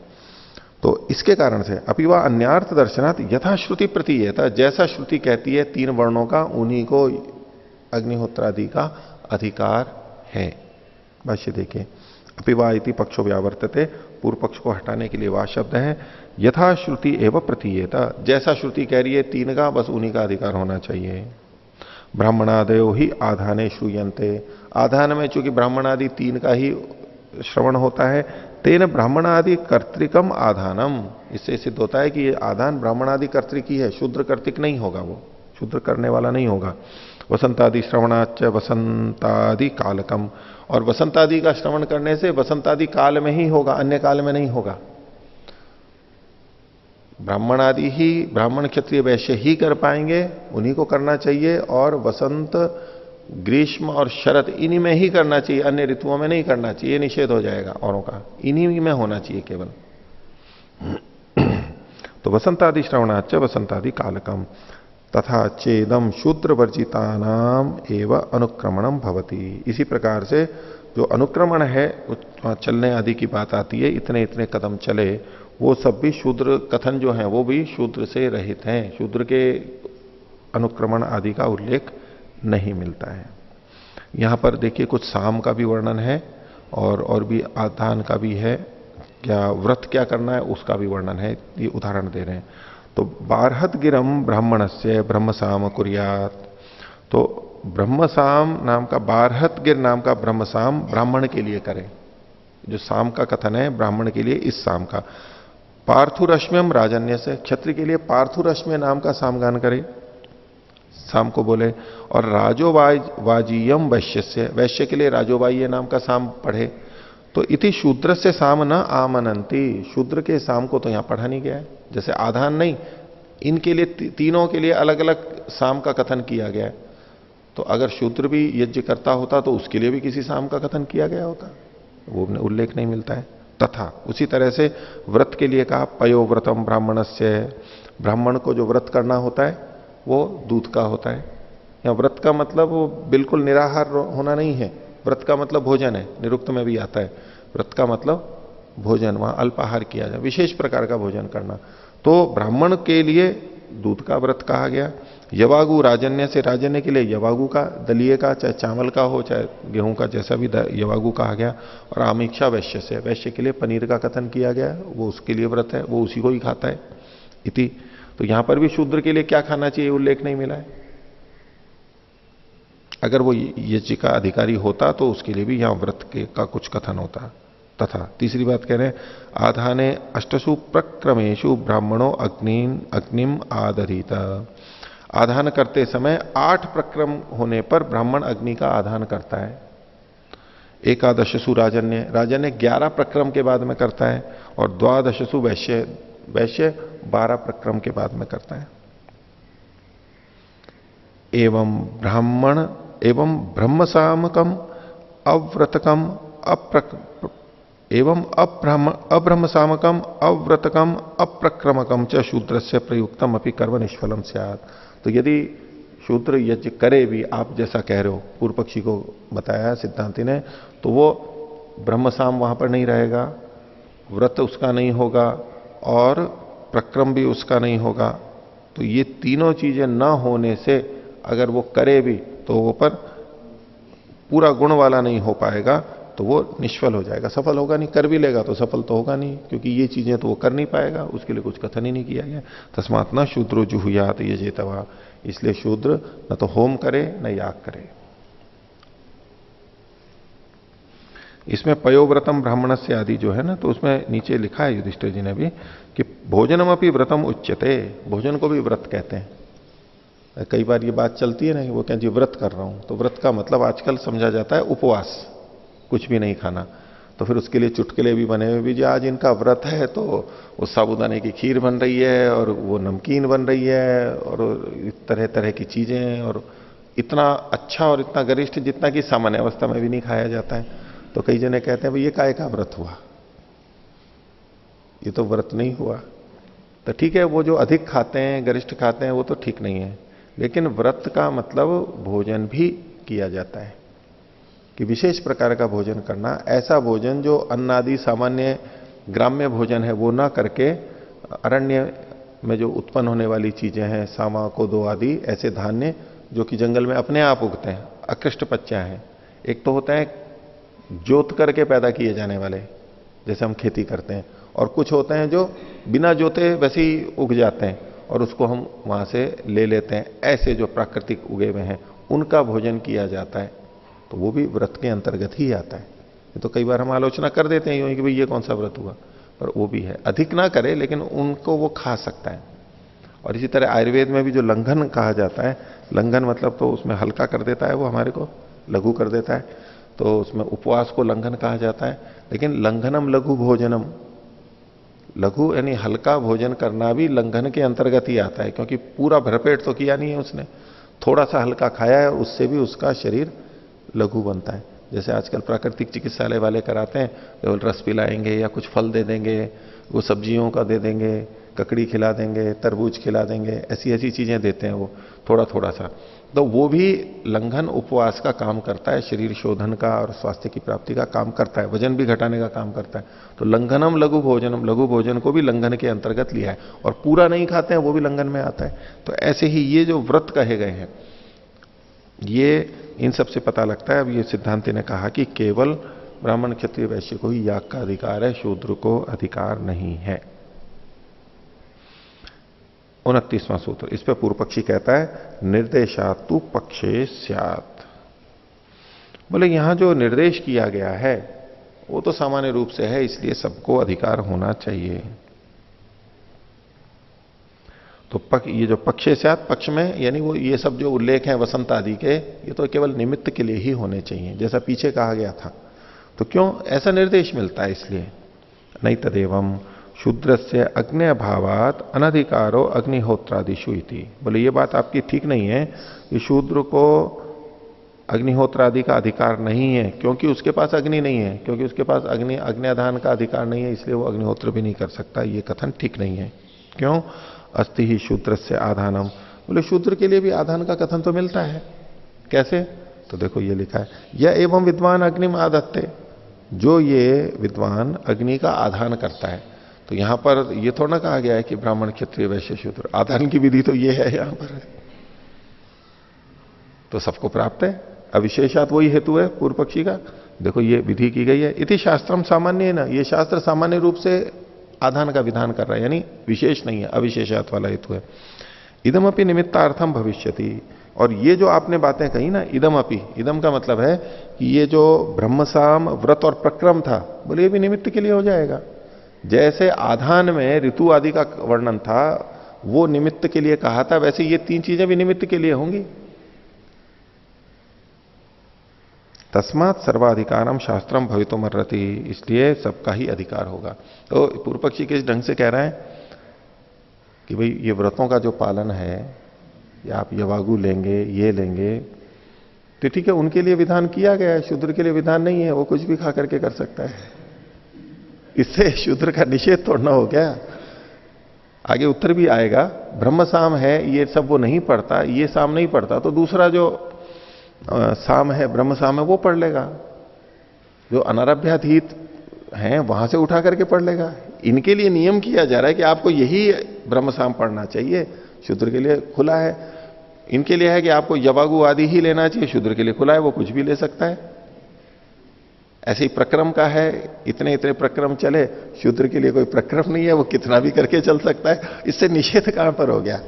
तो इसके कारण से अपिवा अन्यार्थ दर्शनात् यथाश्रुति प्रतीयेत, जैसा श्रुति कहती है तीन वर्णों का उन्हीं को अग्निहोत्रादि का अधिकार है। भाष्य देखिए, अपिवा इति पक्षो व्यावर्तते, पूर्व पक्ष को हटाने के लिए वह शब्द है यथाश्रुति एवं प्रतीयेत, जैसा श्रुति कह रही है तीन का बस उन्हीं का अधिकार होना चाहिए। ब्राह्मणादयो ही आधाने श्रूयन्ते, आधान में चूंकि ब्राह्मणादि तीन का ही श्रवण होता है, तेन ब्राह्मणादि कर्तृकम आधानम, इससे सिद्ध होता है कि ये आधान ब्राह्मण आदि कर्तृक ही है, शूद्र कर्तिक नहीं होगा, वो शूद्र करने वाला नहीं होगा। वसंतादि श्रवणाच वसंतादि कालकम, और वसंतादि का श्रवण करने से वसंतादि काल में ही होगा, अन्य काल में नहीं होगा। ब्राह्मण आदि ही, ब्राह्मण क्षत्रिय वैश्य ही कर पाएंगे, उन्हीं को करना चाहिए, और वसंत ग्रीष्म और शरद इन्हीं में ही करना चाहिए, अन्य ऋतुओं में नहीं करना चाहिए, निषेध हो जाएगा औरों का, इन्हीं में होना चाहिए केवल। तो वसंतादि श्रवणाच वसंतादि कालकम तथा चेदम शूद्र वर्जिता नाम एवं अनुक्रमणम भवती। इसी प्रकार से जो अनुक्रमण है, चलने आदि की बात आती है, इतने इतने कदम चले, वो सब भी शूद्र कथन जो है वो भी शूद्र से रहित हैं, शूद्र के अनुक्रमण आदि का उल्लेख नहीं मिलता है। यहां पर देखिए कुछ साम का भी वर्णन है और भी आधान का भी है, क्या व्रत क्या करना है उसका भी वर्णन है, ये उदाहरण दे रहे हैं। तो बारहत गिरम ब्राह्मणस्य ब्रह्मसाम कुर्यात, तो ब्रह्मसाम नाम का, बारहत गिर नाम का ब्रह्मसाम ब्राह्मण के लिए करें। जो साम का कथन है ब्राह्मण के लिए, इस साम का पार्थुरश्म्यम राजन्य से, क्षत्रिय के लिए पार्थुरश्म्य नाम का सामगान करे, साम को बोले। और राजोवाजीयम वैश्य से, वैश्य के लिए राजोवाह्य नाम का साम पढ़े। तो इति शूद्र से साम न आमनंती, शूद्र के साम को तो यहां पढ़ा नहीं गया है, जैसे आधान नहीं, इनके लिए तीनों के लिए अलग अलग साम का कथन किया गया है। तो अगर शूद्र भी यज्ञ करता होता तो उसके लिए भी किसी साम का कथन किया गया होता, वो उल्लेख नहीं मिलता है। तथा उसी तरह से व्रत के लिए कहा पयो व्रतम ब्राह्मणस्य, ब्राह्मण को जो व्रत करना होता है वो दूध का होता है। या व्रत का मतलब वो बिल्कुल निराहार होना नहीं है, व्रत का मतलब भोजन है, निरुक्त में भी आता है। व्रत का मतलब भोजन, वहां अल्पाहार किया जाए, विशेष प्रकार का भोजन करना। तो ब्राह्मण के लिए दूध का व्रत कहा गया। यवागु राजन्य से, राजन्य के लिए यवागु का, दलिए का, चाहे चावल का हो चाहे गेहूं का, जैसा भी यवागु कहा गया। और आमिक्षा वैश्य से, वैश्य के लिए पनीर का कथन किया गया, वो उसके लिए व्रत है, वो उसी को ही खाता है इति। तो यहां पर भी शूद्र के लिए क्या खाना चाहिए उल्लेख नहीं मिला है। अगर वो यज्ञ का अधिकारी होता तो उसके लिए भी यहां व्रत का कुछ कथन होता। तथा तीसरी बात कह रहे हैं आधाने अष्टसु प्रक्रमेशु ब्राह्मणों अग्निम आदधीत, आधान करते समय 8 प्रक्रम होने पर ब्राह्मण अग्नि का आधान करता है। एकादशसु राजन्य, राजन्य 11 प्रक्रम के बाद में करता है। और द्वादशसु वैश्य, वैश्य 12 प्रक्रम के बाद में करता है। एवं ब्राह्मण एवं ब्रह्मसामकम अव्रतकम एवं अब्रह्मसामकम अव्रतकम अप्रक्रमकम च शूद्रस्य प्रयुक्तम अपि कर्म निष्फलम स्यात्। तो यदि शूद्र यज्ञ करे भी, आप जैसा कह रहे हो, पूर्व पक्षी को बताया सिद्धांति ने, तो वो ब्रह्मसाम वहां पर नहीं रहेगा, व्रत उसका नहीं होगा और प्रक्रम भी उसका नहीं होगा। तो ये तीनों चीजें न होने से अगर वो करे भी तो वो पर पूरा गुण वाला नहीं हो पाएगा, तो वो निष्फल हो जाएगा, सफल होगा नहीं। कर भी लेगा तो सफल तो होगा नहीं, क्योंकि ये चीजें तो वो कर नहीं पाएगा, उसके लिए कुछ कथन ही नहीं किया गया। तस्मात् न शूद्रो जुहुयात ये जेतवा, इसलिए शूद्र न तो होम करे न याग करे। इसमें पयोव्रतम ब्राह्मण से आदि जो है ना, तो उसमें नीचे लिखा है युधिष्ठिर जी ने भी कि भोजनम अपनी व्रतम उच्यते, भोजन को भी व्रत कहते हैं। कई बार ये बात चलती है ना कि वो कहें जी व्रत कर रहा हूं, तो व्रत का मतलब आजकल समझा जाता है उपवास, कुछ भी नहीं खाना। तो फिर उसके लिए चुटकुले भी बने हुए भी, जी आज इनका व्रत है तो वो साबूदाने की खीर बन रही है और वो नमकीन बन रही है और तरह तरह की चीजें, और इतना अच्छा और इतना गरिष्ठ जितना कि सामान्य अवस्था में भी नहीं खाया जाता है। तो कई जने कहते हैं भाई ये काय का व्रत हुआ, ये तो व्रत नहीं हुआ। तो ठीक है, वो जो अधिक खाते हैं, गरिष्ठ खाते हैं, वो तो ठीक नहीं है, लेकिन व्रत का मतलब भोजन भी किया जाता है कि विशेष प्रकार का भोजन करना। ऐसा भोजन जो अन्न आदि सामान्य ग्राम्य भोजन है वो ना करके अरण्य में जो उत्पन्न होने वाली चीजें हैं, सामा कोदो आदि ऐसे धान्य जो कि जंगल में अपने आप उगते हैं, अकृष्ट पच्चा हैं। एक तो होता है जोत करके पैदा किए जाने वाले, जैसे हम खेती करते हैं, और कुछ होते हैं जो बिना जोते वैसे ही उग जाते हैं और उसको हम वहां से ले लेते हैं। ऐसे जो प्राकृतिक उगे हुए हैं उनका भोजन किया जाता है, तो वो भी व्रत के अंतर्गत ही आता है। ये तो कई बार हम आलोचना कर देते हैं कि भाई ये कौन सा व्रत हुआ, पर वो भी है, अधिक ना करे लेकिन उनको वो खा सकता है। और इसी तरह आयुर्वेद में भी जो लंघन कहा जाता है, लंघन मतलब तो उसमें हल्का कर देता है, वो हमारे को लघु कर देता है, तो उसमें उपवास को लंघन कहा जाता है। लेकिन लंघनम लघु भोजनम, लघु यानी हल्का भोजन करना भी लंघन के अंतर्गत ही आता है, क्योंकि पूरा भरपेट तो किया नहीं है उसने, थोड़ा सा हल्का खाया है, उससे भी उसका शरीर लघु बनता है। जैसे आजकल प्राकृतिक चिकित्सालय वाले कराते हैं, केवल रस पिलाएंगे या कुछ फल दे देंगे, वो सब्जियों का दे देंगे, ककड़ी खिला देंगे, तरबूज खिला देंगे, ऐसी ऐसी चीजें देते हैं वो थोड़ा थोड़ा सा, तो वो भी लंघन उपवास का काम करता है, शरीर शोधन का और स्वास्थ्य की प्राप्ति का काम करता है, वजन भी घटाने का काम करता है। तो लंघनम लघु भोजनम, लघु भोजन को भी लंघन के अंतर्गत लिया है, और पूरा नहीं खाते हैं वो भी लंघन में आता है। तो ऐसे ही ये जो व्रत कहे गए हैं, ये इन सब से पता लगता है। अब ये सिद्धांति ने कहा कि केवल ब्राह्मण क्षत्रिय वैश्य को ही याग का अधिकार है, शूद्र को अधिकार नहीं है। 29वां सूत्र, इस पे पूर्व पक्षी कहता है निर्देशातु पक्षे स्यात्। बोले यहां जो निर्देश किया गया है वो तो सामान्य रूप से है, इसलिए सबको अधिकार होना चाहिए। तो ये जो पक्षे स्यात्, पक्ष में यानी वो ये सब जो उल्लेख है वसंत आदि के, ये तो केवल निमित्त के लिए ही होने चाहिए, जैसा पीछे कहा गया था। तो क्यों ऐसा निर्देश मिलता है? इसलिए नहीं तदेवम शूद्रस्य अग्नि भावात अनधिकारो अग्निहोत्रादिशु इति। बोले ये बात आपकी ठीक नहीं है कि शूद्र को अग्निहोत्र आदि का अधिकार नहीं है, क्योंकि उसके पास अग्नि नहीं है, क्योंकि उसके पास अग्निआधान का अधिकार नहीं है, इसलिए वो अग्निहोत्र भी नहीं कर सकता। ये कथन ठीक नहीं है। क्यों? अस्ति ही शूद्रस्य आधानम। बोले शूद्र के लिए भी आधान का कथन तो मिलता है। कैसे? तो देखो ये लिखा है, यह एवं विद्वान अग्निम आदत्ते, जो ये विद्वान अग्नि का आधान करता है। तो यहां पर यह थोड़ा ना कहा गया है कि ब्राह्मण क्षत्रिय वैश्य शूद्र, आधान की विधि तो ये है यहां पर, तो सबको प्राप्त है। अविशेषात वही हेतु है पूर्व पक्षी का। देखो ये विधि की गई है, इति शास्त्रम सामान्य है ना, ये शास्त्र सामान्य रूप से आधान का विधान कर रहा है, यानी विशेष नहीं है, अविशेषात वाला हेतु है। इदमपि निमित्तार्थम भविष्यति। और ये जो आपने बातें कही ना, इदमपि, इदम का मतलब है कि ये जो ब्रह्मसाम व्रत और प्रक्रम था, बोले ये भी निमित्त के लिए हो जाएगा। जैसे आधान में ऋतु आदि का वर्णन था, वो निमित्त के लिए कहा था, वैसे ये तीन चीजें भी निमित्त के लिए होंगी। तस्मात् सर्वाधिकारम शास्त्रम भवितुमर्हति, इसलिए सबका ही अधिकार होगा। तो पूर्व पक्षी किस ढंग से कह रहे हैं कि भाई ये व्रतों का जो पालन है, या आप यवागु लेंगे, ये लेंगे, तो ठीक है, उनके लिए विधान किया गया है, शूद्र के लिए विधान नहीं है, वो कुछ भी खा करके कर सकता है। इससे शूद्र का निषेध तोड़ना हो गया। आगे उत्तर भी आएगा, ब्रह्म साम है, ये सब वो नहीं पढ़ता, ये साम नहीं पढ़ता, तो दूसरा जो साम है, ब्रह्म साम है, वो पढ़ लेगा। जो अनारभ्याधीत हैं वहां से उठा करके पढ़ लेगा। इनके लिए नियम किया जा रहा है कि आपको यही ब्रह्म साम पढ़ना चाहिए, शूद्र के लिए खुला है। इनके लिए है कि आपको यवागु आदि ही लेना चाहिए, शूद्र के लिए खुला है, वो कुछ भी ले सकता है। ऐसे ही प्रक्रम का है, इतने इतने प्रक्रम चले, शूद्र के लिए कोई प्रक्रम नहीं है, वो कितना भी करके चल सकता है। इससे निषेध कहां पर हो गया?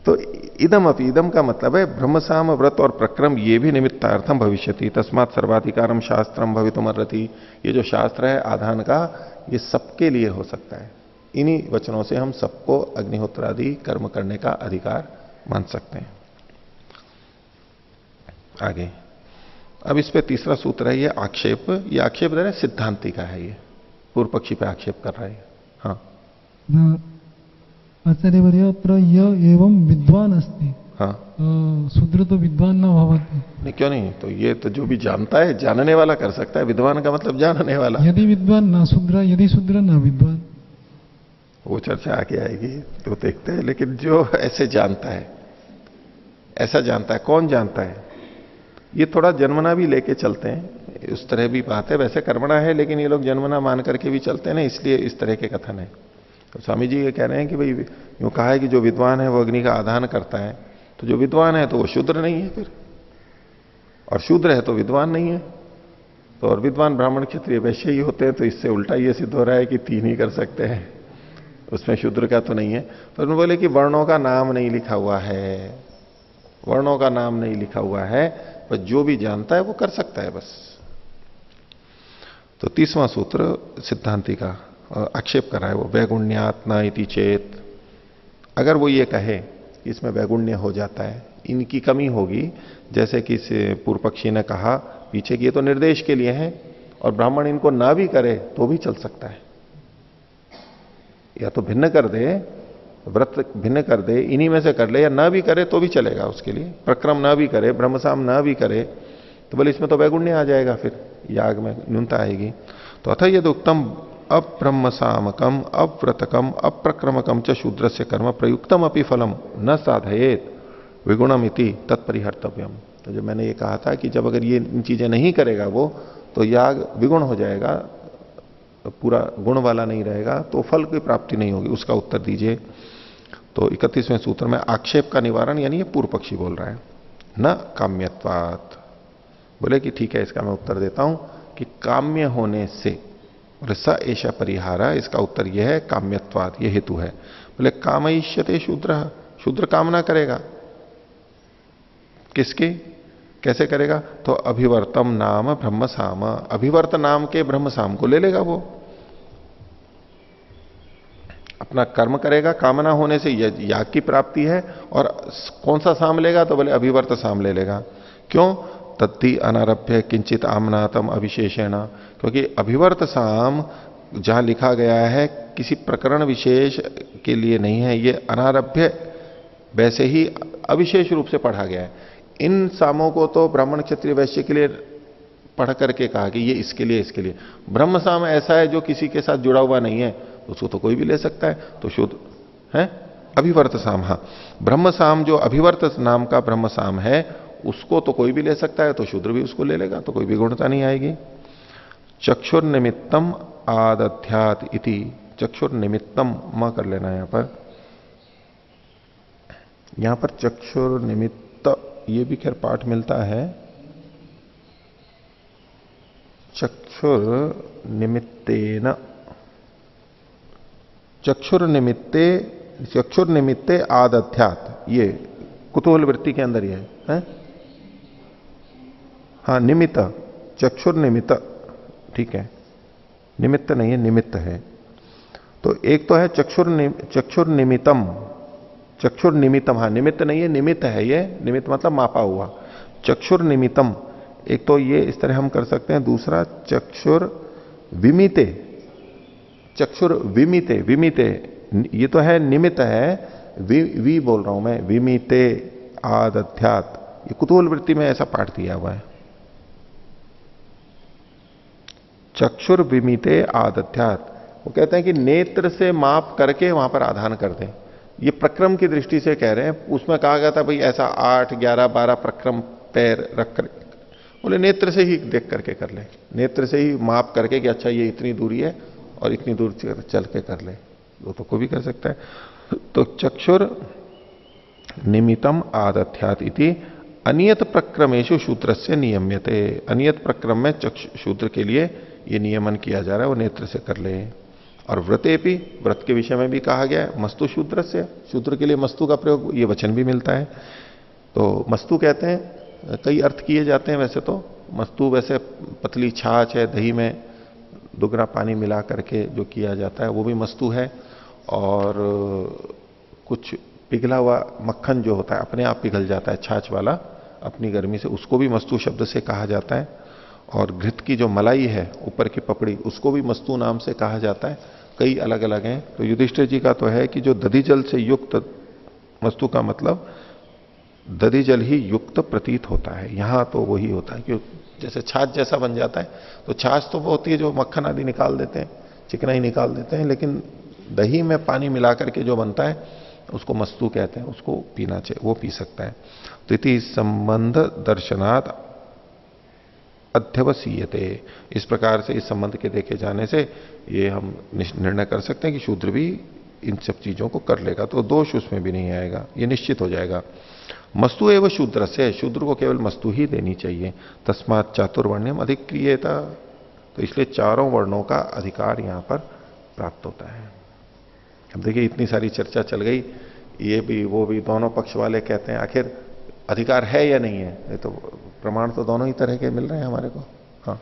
तो इदम अपि, इदम का मतलब है ब्रह्मसाम व्रत और प्रक्रम, ये भी निमित्तार्थम भविष्यति। तस्मात् सर्वाधिकारम शास्त्रम भवितुमर्हति। ये जो शास्त्र है आधान का, ये सबके लिए हो सकता है। इन्हीं वचनों से हम सबको अग्निहोत्रादि कर्म करने का अधिकार मान सकते हैं। आगे अब इस पे तीसरा सूत्र है, ये आक्षेप, ये आक्षेप दे रहे सिद्धांति का है, ये पूर्व पक्षी पे आक्षेप कर रहा है। हाँ आचार्यवर्य अत्र य एवं विद्वान अस्ति, हाँ शूद्र तो विद्वान न भवति। नहीं, क्यों नहीं? तो ये तो जो भी जानता है, जानने वाला कर सकता है। विद्वान का मतलब जानने वाला। यदि विद्वान न शूद्र, यदि शूद्र न विद्वान, वो चर्चा आगे आएगी तो देखते हैं। लेकिन जो ऐसे जानता है, ऐसा जानता है, कौन जानता है? ये थोड़ा जन्मना भी लेके चलते हैं, उस तरह भी बात है। वैसे कर्मणा है, लेकिन ये लोग जन्मना मान करके भी चलते हैं ना, इसलिए इस तरह के कथन है। तो स्वामी जी ये कह रहे हैं कि भाई यूं कहा है कि जो विद्वान है वो अग्नि का आधान करता है, तो जो विद्वान है तो वो शूद्र नहीं है फिर, और शूद्र है तो विद्वान नहीं है। तो और विद्वान ब्राह्मण क्षत्रिय वैश्य ही होते हैं, तो इससे उल्टा ये सिद्ध हो रहा है कि तीन ही कर सकते हैं, उसमें शूद्र का तो नहीं है। तो उन्होंने बोले कि वर्णों का नाम नहीं लिखा हुआ है, वर्णों का नाम नहीं लिखा हुआ है, बस जो भी जानता है वो कर सकता है बस। तो 30वां सूत्र सिद्धांति का, आक्षेप कर रहा है वो, वैगुण्यात न इति चेत। अगर वो ये कहे कि इसमें वैगुण्य हो जाता है, इनकी कमी होगी, जैसे कि इस पूर्व पक्षी ने कहा पीछे कि ये तो निर्देश के लिए हैं और ब्राह्मण इनको ना भी करे तो भी चल सकता है, या तो भिन्न कर दे, व्रत भिन्न कर दे, इन्हीं में से कर ले, या ना भी करे तो भी चलेगा उसके लिए। प्रक्रम ना भी करे, ब्रह्मसाम ना भी करे तो बोले इसमें तो वैगुण्य आ जाएगा, फिर याग में न्यूनता आएगी। तो अथ यद उत्तम अब्रह्मसामकम अव्रतकम अप्रक्रमकम च शूद्र से कर्म प्रयुक्तम अपि फलम न साधयेत विगुणम इति तत्परिहर्तव्यम। तो जब मैंने ये कहा था कि जब अगर ये इन चीजें नहीं करेगा वो, तो याग विगुण हो जाएगा, पूरा गुण वाला नहीं रहेगा, तो फल की प्राप्ति नहीं होगी, उसका उत्तर दीजिए। तो 31वें सूत्र में आक्षेप का निवारण, यानी ये पूर्व पक्षी बोल रहा है, न काम्यत्वात्। बोले कि ठीक है, इसका मैं उत्तर देता हूं कि काम्य होने से, बोले स ऐसा परिहारा, इसका उत्तर यह है काम्यत्वात्, ये हेतु है। बोले कामयिष्यते शूद्र, शूद्र कामना करेगा, किसकी, कैसे करेगा? तो अभिवर्तम नाम ब्रह्मसाम, अभिवर्त नाम के ब्रह्मसाम को ले लेगा, वो अपना कर्म करेगा, कामना होने से याग की प्राप्ति है, और कौन सा साम लेगा? तो बोले अभिवर्त साम ले लेगा। क्यों? तद्धि अनारभ्य किंचित आमनातम अविशेषेण, क्योंकि अभिवर्त साम जहां लिखा गया है किसी प्रकरण विशेष के लिए नहीं है, ये अनारभ्य वैसे ही अविशेष रूप से पढ़ा गया है। इन सामों को तो ब्राह्मण क्षत्रिय वैश्य के लिए पढ़ करके कहा कि ये इसके लिए, इसके लिए। ब्रह्म साम ऐसा है जो किसी के साथ जुड़ा हुआ नहीं है, उसको तो कोई भी ले सकता है, तो शुद्ध है अभिवर्त साम। हाँ, ब्रह्म साम जो अभिवर्त नाम का ब्रह्म साम है, उसको तो कोई भी ले सकता है, तो शूद्र भी उसको ले लेगा, तो कोई भी गुणता नहीं आएगी। चक्षुर निमित्तम आदध्यात इति, चक्षुर निमित्तम म कर लेना यहां पर चक्षुर निमित्त, ये भी खैर पाठ मिलता है, चक्षुर निमित्तेन, चक्षुर निमित्ते आदध्यात, ये कुतूहल वृत्ति के अंदर ये है। हाँ, निमित्त, चक्षुर निमित्त, ठीक है, निमित्त नहीं है, निमित्त है। तो एक तो है चक्षुर निमित्तम, चक्षुर निमित्तम, हाँ निमित्त नहीं है, निमित्त है, ये निमित्त मतलब मापा हुआ। चक्षुर निमित्तम, एक तो ये इस तरह हम कर सकते हैं। दूसरा चक्षुर विमिते, चक्षुर विमिते, विमिते ये तो है निमित्त है, वी बोल रहा हूं मैं, विमिते आदध्यात, ये कुतूहल वृत्ति में ऐसा पाठ दिया हुआ है। चक्षुर विमिते आदध्यात, वो कहते हैं कि नेत्र से माप करके वहां पर आधान कर दें। ये प्रक्रम की दृष्टि से कह रहे हैं, उसमें कहा गया था भाई ऐसा 8, 11, 12 प्रक्रम पैर रख कर, बोले नेत्र से ही देख करके कर ले, नेत्र से ही माप करके कि अच्छा ये इतनी दूरी है और इतनी दूर चल के कर ले, वो तो कोई भी कर सकता है। तो चक्षुर निमित्तम आदध्यात इति अनियत प्रक्रमेशु शूद्र से नियम्यते, अनियत प्रक्रम में शूद्र के लिए ये नियमन किया जा रहा है, वो नेत्र से कर ले। और व्रतेपि, व्रत के विषय में भी कहा गया है मस्तु शूद्र से, शूद्र के लिए मस्तु का प्रयोग, ये वचन भी मिलता है। तो मस्तु कहते हैं, कई अर्थ किए जाते हैं वैसे तो। मस्तु वैसे पतली छाछ है, दही में दुगना पानी मिला करके जो किया जाता है वो भी मस्तु है। और कुछ पिघला हुआ मक्खन जो होता है, अपने आप पिघल जाता है छाछ वाला अपनी गर्मी से, उसको भी मस्तु शब्द से कहा जाता है। और घृत की जो मलाई है ऊपर की पपड़ी, उसको भी मस्तु नाम से कहा जाता है। कई अलग अलग हैं। तो युधिष्ठिर जी का तो है कि जो दधि जल से युक्त, मस्तु का मतलब दधि जल ही युक्त प्रतीत होता है, यहां तो वही होता है कि जैसे छाछ जैसा बन जाता है। तो छाछ तो वो होती है जो मक्खन आदि निकाल देते हैं, चिकना ही निकाल देते हैं, लेकिन दही में पानी मिला करके जो बनता है उसको मस्तु कहते हैं, उसको पीना चाहिए, वो पी सकता है। तो इति संबंध दर्शनात् अध्यवसीयते, इस प्रकार से इस संबंध के देखे जाने से ये हम निर्णय कर सकते हैं कि शूद्र भी इन सब चीजों को कर लेगा, तो दोष उसमें भी नहीं आएगा, ये निश्चित हो जाएगा। मस्तु एवं शूद्र से, शूद्र को केवल मस्तु ही देनी चाहिए। तस्मात् चातुर्वर्ण्यम अधिक्रियेता, तो इसलिए चारों वर्णों का अधिकार यहां पर प्राप्त होता है। अब देखिए इतनी सारी चर्चा चल गई, ये भी वो भी, दोनों पक्ष वाले कहते हैं आखिर अधिकार है या नहीं है। ये तो प्रमाण तो दोनों ही तरह के मिल रहे हैं हमारे को। हाँ,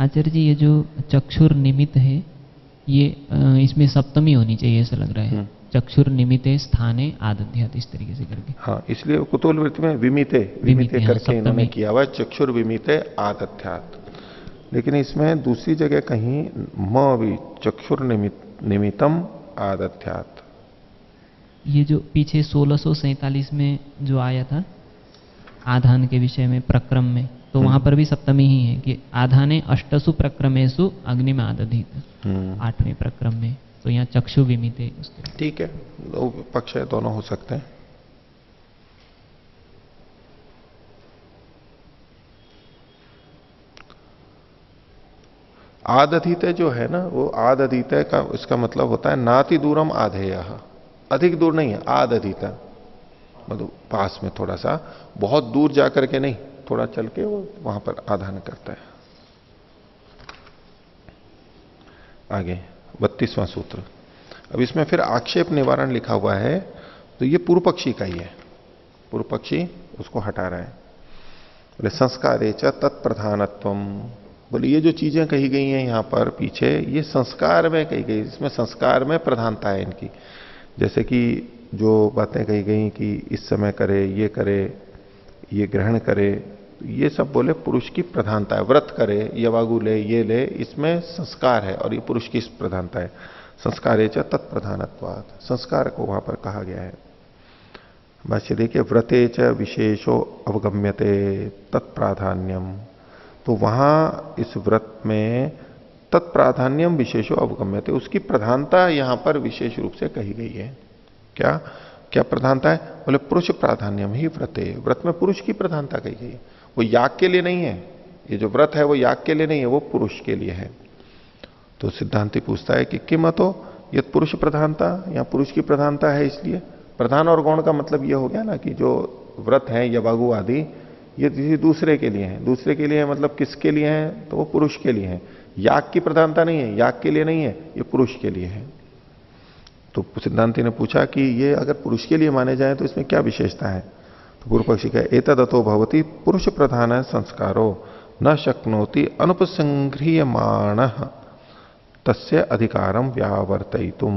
आचार्य जी, ये जो चक्षुर निमित्त है, ये इसमें सप्तमी होनी चाहिए ऐसा लग रहा है। चक्षुर निमित्ते स्थाने आदध्यात, इस तरीके से करके। हाँ, इसलिए कुतूल वृत्ति में विमिते विमिते, हाँ, करके इन्होंने सप्तमी। किया हुआ है, चक्षुर विमिते आदध्यात। लेकिन इसमें दूसरी जगह कहीं म भी चक्षुर निमित्तम आदध्यात। ये जो पीछे 1647 में जो आया था आधान के विषय में प्रक्रम में, तो वहां पर भी सप्तमी ही है कि आधाने अष्टसु प्रक्रमेशु अग्नि में आदधित, 8वें प्रक्रम में। तो यहाँ चक्षु विमिते उसके। ठीक है, दो पक्ष है, दोनों हो सकते हैं। आदधीत जो है ना, वो आदधीत का इसका मतलब होता है नाति दूरम आधेय, अधिक दूर नहीं है। आदधीत मतलब पास में, थोड़ा सा, बहुत दूर जाकर के नहीं, थोड़ा चल के वो वहां पर आधान करता है। आगे 32वां सूत्र। अब इसमें फिर आक्षेप निवारण लिखा हुआ है, तो ये पूर्व पक्षी का ही है। पूर्व पक्षी उसको हटा रहा है। बोले संस्कारे च तत्प्रधानत्वम। बोले ये जो चीजें कही गई हैं यहां पर पीछे, ये संस्कार में कही गई, इसमें संस्कार में प्रधानता है इनकी। जैसे कि जो बातें कही गई कि इस समय करे, ये ग्रहण करे, ये सब बोले पुरुष की प्रधानता है। व्रत करे, यवागु ले, ये ले, इसमें संस्कार है और ये पुरुष की प्रधानता है। संस्कारे च तत्प्रधानत्वात्, संस्कार को वहां पर कहा गया है। भाष्य देखिए, व्रते च विशेषो अवगम्यते तत्प्राधान्यम। तो वहां इस व्रत में तत्प्राधान्यम विशेषो अवगम्यते, उसकी प्रधानता यहां पर विशेष रूप से कही गई है। क्या क्या प्रधानता है? बोले पुरुष प्राधान्यम ही व्रते, व्रत में पुरुष की प्रधानता कही गई है। वो याग के लिए नहीं है, ये जो व्रत है वो याग के लिए नहीं है, वो पुरुष के लिए है। तो सिद्धांति पूछता है कि किमतो ये पुरुष प्रधानता, या पुरुष की प्रधानता है, इसलिए प्रधान और गौण का मतलब ये हो गया ना कि जो व्रत है यवागु आदि, ये किसी दूसरे के लिए है। दूसरे के लिए है मतलब किसके लिए है? तो वो पुरुष के लिए है। याग की प्रधानता नहीं है, याग के लिए नहीं है, ये पुरुष के लिए है। तो सिद्धांति ने पूछा कि ये अगर पुरुष के लिए माने जाए तो इसमें क्या विशेषता है? तो पूर्व पक्षी का एतदतो भवति पुरुष प्रधान संस्कारो न शक्नोति अनुपसंग्रियमाण तस्य अधिकारम व्यावर्तयितुम।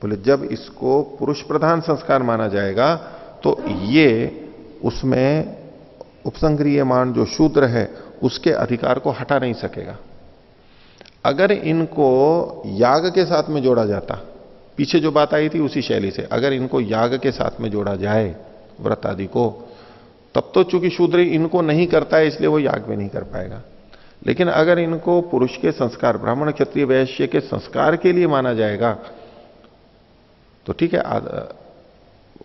बोले जब इसको पुरुष प्रधान संस्कार माना जाएगा तो ये उसमें उपसंग्रियमान जो शूद्र है उसके अधिकार को हटा नहीं सकेगा। अगर इनको याग के साथ में जोड़ा जाता, पीछे जो बात आई थी उसी शैली से, अगर इनको याग के साथ में जोड़ा जाए व्रत आदि को, तब तो चूंकि शूद्र इनको नहीं करता है इसलिए वो याग में नहीं कर पाएगा। लेकिन अगर इनको पुरुष के संस्कार, ब्राह्मण क्षत्रिय वैश्य के संस्कार के लिए माना जाएगा तो ठीक है,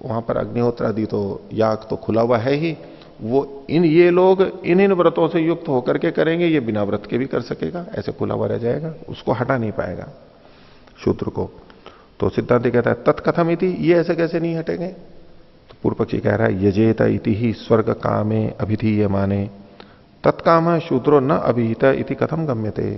वहां पर अग्निहोत्र आदि तो याग तो खुला हुआ है ही, वो ये लोग इन व्रतों से युक्त होकर के करेंगे, ये बिना व्रत के भी कर सकेगा, ऐसे खुला हुआ रह जाएगा, उसको हटा नहीं पाएगा शूद्र को। तो सिद्धांत कहता है तत्कथम इति, ये ऐसे कैसे नहीं हटेंगे? तो पूर्व पक्षी कह रहा है यजेत इति ही स्वर्ग कामे अभिधीयमाने तत्काम शूद्रो न अभिहित इति कथम गम्यते।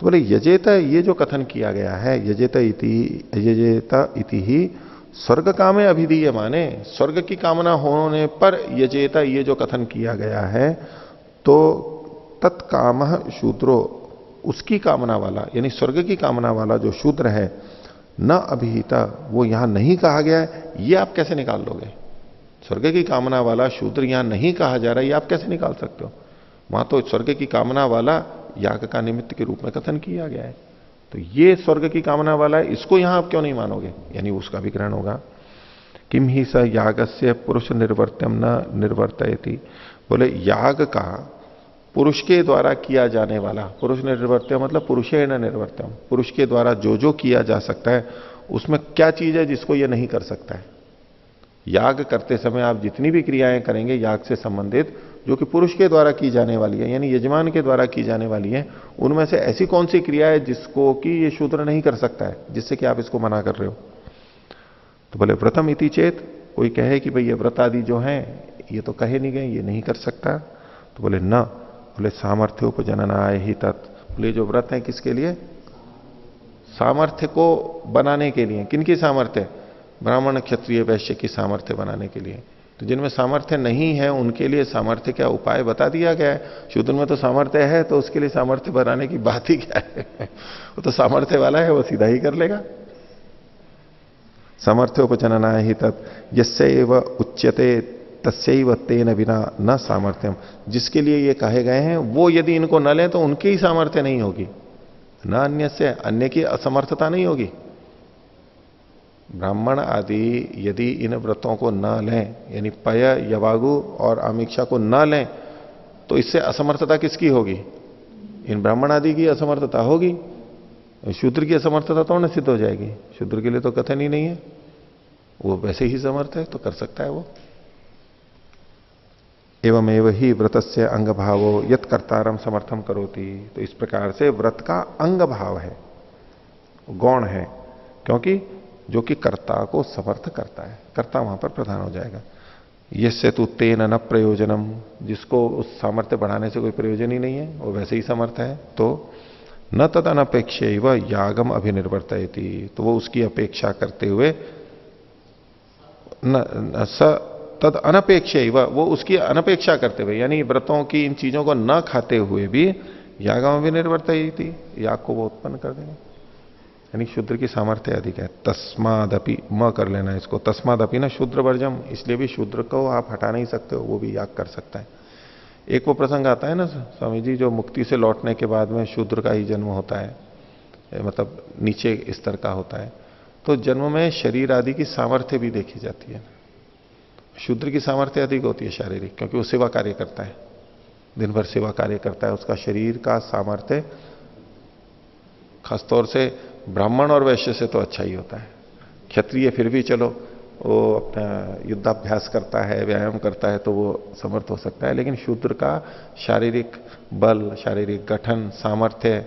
तो बोले यजेत, ये जो कथन किया गया है, यजेत इति ही स्वर्ग कामे अभिधीयमाने, स्वर्ग की कामना होने पर यजेत, ये जो कथन किया गया है, तो तत्काम शूद्रो, उसकी कामना वाला यानी स्वर्ग की कामना वाला जो शूद्र है, न अभिहिता, वो यहां नहीं कहा गया है, ये आप कैसे निकाल लोगे? स्वर्ग की कामना वाला शूद्र यहां नहीं कहा जा रहा है, ये आप कैसे निकाल सकते हो? वहां तो स्वर्ग की कामना वाला याग का निमित्त के रूप में कथन किया गया है, तो ये स्वर्ग की कामना वाला है, इसको यहां आप क्यों नहीं मानोगे? यानी उसका भी ग्रहण होगा। किम ही स यागस्य पुरुष निर्वर्त्यम न निर्वर्तयति। बोले याग का पुरुष के द्वारा किया जाने वाला, पुरुष निर्वर्त्यम मतलब पुरुषेण निर्वर्त्यम, पुरुष के द्वारा जो जो किया जा सकता है, उसमें क्या चीज है जिसको ये नहीं कर सकता है? याग करते समय आप जितनी भी क्रियाएं करेंगे याग से संबंधित, जो कि पुरुष के द्वारा की जाने वाली है, यानी यजमान के द्वारा की जाने वाली है, उनमें से ऐसी कौन सी क्रिया है जिसको कि ये शूद्र नहीं कर सकता है, जिससे कि आप इसको मना कर रहे हो? तो बोले व्रतम इति चेत, कोई कहे कि भाई ये व्रत आदि जो है ये तो कहे नहीं गए, ये नहीं कर सकता, तो बोले न, बोले सामर्थ्य उपजननाय ही तत्। बोले जो व्रत है किसके लिए? सामर्थ्य को बनाने के लिए। किनकी सामर्थ्य? ब्राह्मण क्षत्रिय वैश्य की सामर्थ्य बनाने के लिए। तो जिनमें सामर्थ्य नहीं है उनके लिए सामर्थ्य क्या उपाय बता दिया गया है। शूद्र में तो सामर्थ्य है, तो उसके लिए सामर्थ्य बनाने की बात ही क्या है। वो तो सामर्थ्य वाला है, वो सीधा ही कर लेगा। सामर्थ्योपजनना ही तत् यस्यैव उच्यते तस्यैव तेन बिना न सामर्थ्यम। जिसके लिए ये कहे गए हैं वो यदि इनको न लें तो उनकी ही सामर्थ्य नहीं होगी, न अन्य से, अन्य की असमर्थता नहीं होगी। ब्राह्मण आदि यदि इन व्रतों को न लें, यानी पय, यवागु और आमिक्षा को न लें, तो इससे असमर्थता किसकी होगी? इन ब्राह्मण आदि की असमर्थता होगी। शूद्र की असमर्थता तो न सिद्ध हो जाएगी। शूद्र के लिए तो कथन ही नहीं है, वो वैसे ही समर्थ है, तो कर सकता है वो। एवमेव ही व्रतस्य अंग भावो यत कर्तारम समर्थम करोति। तो इस प्रकार से व्रत का अंग भाव है, गौण है, क्योंकि जो कि कर्ता को समर्थ करता है, कर्ता वहां पर प्रधान हो जाएगा। यस्य तु तेन न प्रयोजनम, जिसको उस सामर्थ्य बढ़ाने से कोई प्रयोजन ही नहीं है, वो वैसे ही समर्थ है, तो न तद अनपेक्ष यागम अभिनिर्वर्तयति। तो वो उसकी अपेक्षा करते हुए स तद अनपेक्ष वो उसकी अनपेक्षा करते हुए, यानी व्रतों की इन चीजों को न खाते हुए भी यागम अभिनिर्वर्तयति, याग को वो उत्पन्न कर देंगे। यानी शूद्र की सामर्थ्य अधिक है। तस्मादपि, म कर लेना इसको, तस्मादपि ना शूद्र वर्जम, इसलिए भी शूद्र को आप हटा नहीं सकते हो, वो भी याग कर सकता है। एक वो प्रसंग आता है ना स्वामी जी, जो मुक्ति से लौटने के बाद में शूद्र का ही जन्म होता है, मतलब नीचे स्तर का होता है, तो जन्म में शरीर आदि की सामर्थ्य भी देखी जाती है। शूद्र की सामर्थ्य अधिक होती है शारीरिक, क्योंकि वो सेवा कार्य करता है, दिन भर सेवा कार्य करता है, उसका शरीर का सामर्थ्य खासतौर से ब्राह्मण और वैश्य से तो अच्छा ही होता है। क्षत्रिय फिर भी चलो वो अपना युद्धाभ्यास करता है, व्यायाम करता है, तो वो समर्थ हो सकता है, लेकिन शूद्र का शारीरिक बल, शारीरिक गठन, सामर्थ्य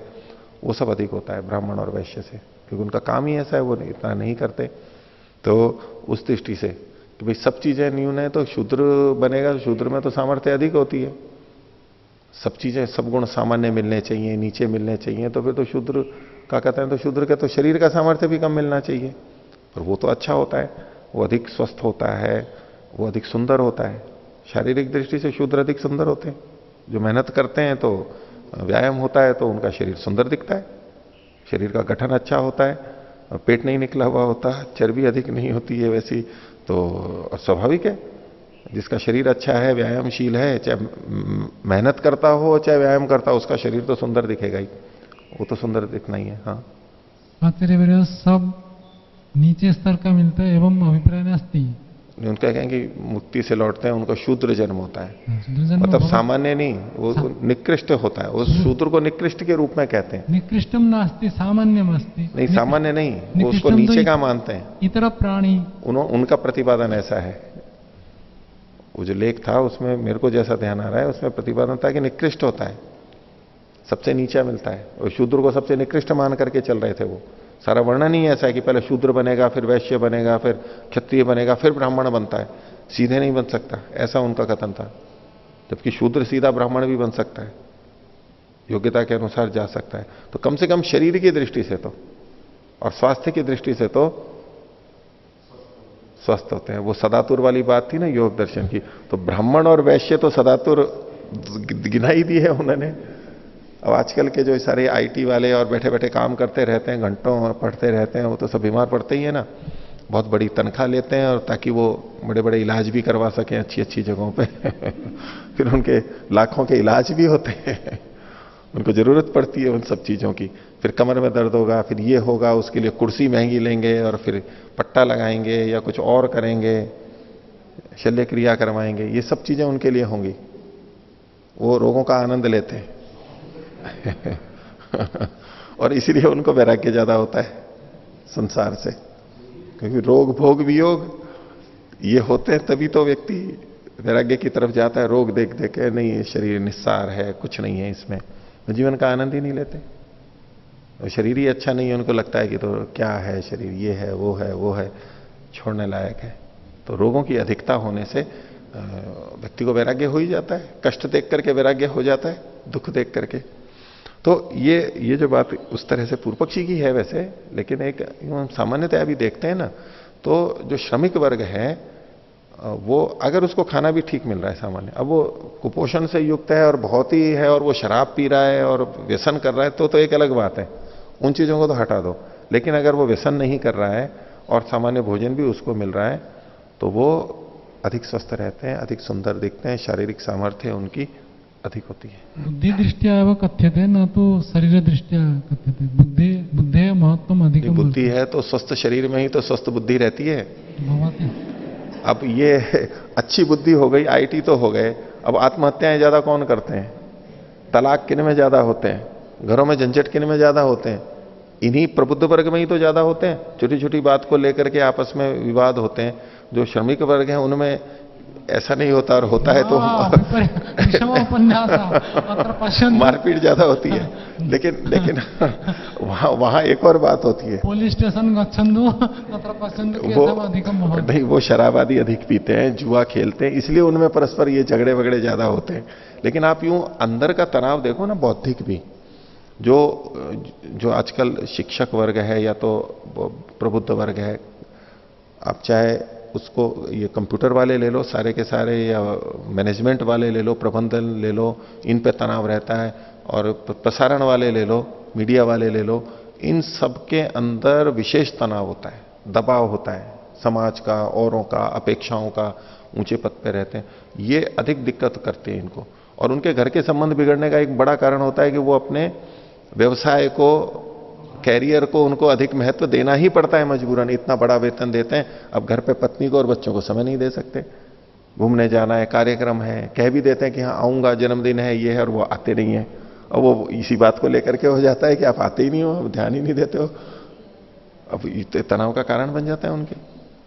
वो सब अधिक होता है ब्राह्मण और वैश्य से, क्योंकि उनका काम ही ऐसा है, वो इतना नहीं करते। तो उस दृष्टि से कि भाई सब चीजें न्यून है तो शूद्र बनेगा, शूद्र में तो सामर्थ्य अधिक होती है, सब चीजें, सब गुण सामान्य मिलने चाहिए, नीचे मिलने चाहिए, तो फिर तो शूद्र का कहते हैं, तो शूद्र के तो शरीर का सामर्थ्य भी कम मिलना चाहिए, और वो तो अच्छा होता है, वो अधिक स्वस्थ होता है, वो अधिक सुंदर होता है। शारीरिक दृष्टि से शूद्र अधिक सुंदर होते हैं। जो मेहनत करते हैं तो व्यायाम होता है तो उनका शरीर सुंदर दिखता है, शरीर का गठन अच्छा होता है, पेट नहीं निकला हुआ होता, चर्बी अधिक नहीं होती है वैसी, तो स्वाभाविक है। जिसका शरीर अच्छा है, व्यायामशील है, चाहे मेहनत करता हो चाहे व्यायाम करता हो, उसका शरीर तो सुंदर दिखेगा ही, वो तो सुंदर दिखना ही है। हाँ आचार्य सब नीचे स्तर का मिलता है एवं अभिप्राय नास्ति। उनका कहेंगे मुक्ति से लौटते हैं उनको शूद्र जन्म होता है, जन्म मतलब सामान्य नहीं, वो निकृष्ट होता है, उस शूद्र को निकृष्ट के रूप में कहते हैं। निकृष्टम नास्ति सामान्यम अस्ति। नहीं सामान्य नहीं, वो उसको नीचे का मानते हैं, इतर प्राणी। उनका प्रतिपादन ऐसा है। वो जो लेख था उसमें मेरे को जैसा ध्यान आ रहा है, उसमें प्रतिपादन था कि निकृष्ट होता है, सबसे नीचा मिलता है, और शूद्र को सबसे निकृष्ट मान करके चल रहे थे। वो सारा वर्णन ही ऐसा है कि पहले शूद्र बनेगा, फिर वैश्य बनेगा, फिर क्षत्रिय बनेगा, फिर ब्राह्मण बनता है, सीधे नहीं बन सकता, ऐसा उनका कथन था। जबकि शूद्र सीधा ब्राह्मण भी बन सकता है, योग्यता के अनुसार जा सकता है। तो कम से कम शरीर की दृष्टि से तो और स्वास्थ्य की दृष्टि से तो स्वस्थ होते हैं। वो सदातुर वाली बात थी ना योग दर्शन की, तो ब्राह्मण और वैश्य तो सदातुर गिनाई दी है उन्होंने। अब आजकल के जो सारे आईटी वाले और बैठे बैठे काम करते रहते हैं, घंटों पढ़ते रहते हैं, वो तो सब बीमार पड़ते ही है ना, बहुत बड़ी तनख्वाह लेते हैं, और ताकि वो बड़े बड़े इलाज भी करवा सकें अच्छी अच्छी जगहों पे फिर उनके लाखों के इलाज भी होते हैं उनको जरूरत पड़ती है उन सब चीजों की। फिर कमर में दर्द होगा, फिर ये होगा, उसके लिए कुर्सी महंगी लेंगे, और फिर पट्टा लगाएंगे या कुछ और करेंगे, शल्य क्रिया करवाएंगे, ये सब चीजें उनके लिए होंगी। वो रोगों का आनंद लेते हैं और इसीलिए उनको वैराग्य ज्यादा होता है संसार से, क्योंकि रोग भोग वियोग ये होते हैं, तभी तो व्यक्ति वैराग्य की तरफ जाता है। रोग देख देख के नहीं, ये शरीर निस्सार है, कुछ नहीं है इसमें, जीवन का आनंद ही नहीं लेते। और शरीर ही अच्छा नहीं है, उनको लगता है कि तो क्या है शरीर, ये है वो है वो है, छोड़ने लायक है। तो रोगों की अधिकता होने से व्यक्ति को वैराग्य हो ही जाता है, कष्ट देख करके वैराग्य हो जाता है, दुख देख करके। तो ये जो बात उस तरह से पूर्व पक्षी की है वैसे, लेकिन एक सामान्यतया भी देखते हैं ना, तो जो श्रमिक वर्ग है वो अगर उसको खाना भी ठीक मिल रहा है सामान्य, अब वो कुपोषण से युक्त है और बहुत ही है और वो शराब पी रहा है और व्यसन कर रहा है तो एक अलग बात है, उन चीजों को तो हटा दो। लेकिन अगर वो व्यसन नहीं कर रहा है और सामान्य भोजन भी उसको मिल रहा है तो वो अधिक स्वस्थ रहते हैं, अधिक सुंदर दिखते हैं, शारीरिक सामर्थ्य उनकी अधिक होती है। बुद्धि दृष्टिया एव कथ्यते न तो शरीर दृष्टिया कथ्यते। बुद्धे महत्वम अधिकम। बुद्धि है तो स्वस्थ शरीर में ही तो स्वस्थ बुद्धि रहती है। भवति। अब ये अच्छी बुद्धि हो गई, आईटी तो हो गए, अब आत्महत्याएं ज्यादा कौन करते हैं? तलाक किन में ज्यादा होते हैं? घरों में झंझट किन में ज्यादा होते हैं? इन्हीं प्रबुद्ध वर्ग में ही तो ज्यादा होते हैं। छोटी छोटी बात को लेकर के आपस में विवाद होते हैं। जो श्रमिक वर्ग हैं उनमें ऐसा नहीं होता, और होता है तो मारपीट ज्यादा होती है। लेकिन वहां एक और बात होती है, पुलिस स्टेशन गच्छन्तु तत्र पश्यन्तु केशव अधिकम भवति। नहीं, वो शराब आदि अधिक पीते हैं, जुआ खेलते हैं, इसलिए उनमें परस्पर ये झगड़े वगड़े ज्यादा होते हैं। लेकिन आप यूं अंदर का तनाव देखो ना, बौद्धिक भी, जो आजकल शिक्षक वर्ग है या तो प्रबुद्ध वर्ग है, आप चाहे उसको ये कंप्यूटर वाले ले लो सारे के सारे, या मैनेजमेंट वाले ले लो, प्रबंधन ले लो, इन पे तनाव रहता है, और प्रसारण वाले ले लो, मीडिया वाले ले लो, इन सब के अंदर विशेष तनाव होता है, दबाव होता है समाज का, औरों का, अपेक्षाओं का, ऊंचे पद पे रहते हैं, ये अधिक दिक्कत करते हैं इनको। और उनके घर के संबंध बिगड़ने का एक बड़ा कारण होता है कि वो अपने व्यवसाय को, कैरियर को उनको अधिक महत्व देना ही पड़ता है मजबूरन। इतना बड़ा वेतन देते हैं, अब घर पे पत्नी को और बच्चों को समय नहीं दे सकते। घूमने जाना है, कार्यक्रम है, कह भी देते हैं कि हाँ आऊंगा, जन्मदिन है, ये है, और वो आते नहीं है। और वो इसी बात को लेकर के हो जाता है कि आप आते ही नहीं हो, ध्यान ही नहीं देते हो। अब ये तनाव का कारण बन जाता है उनके,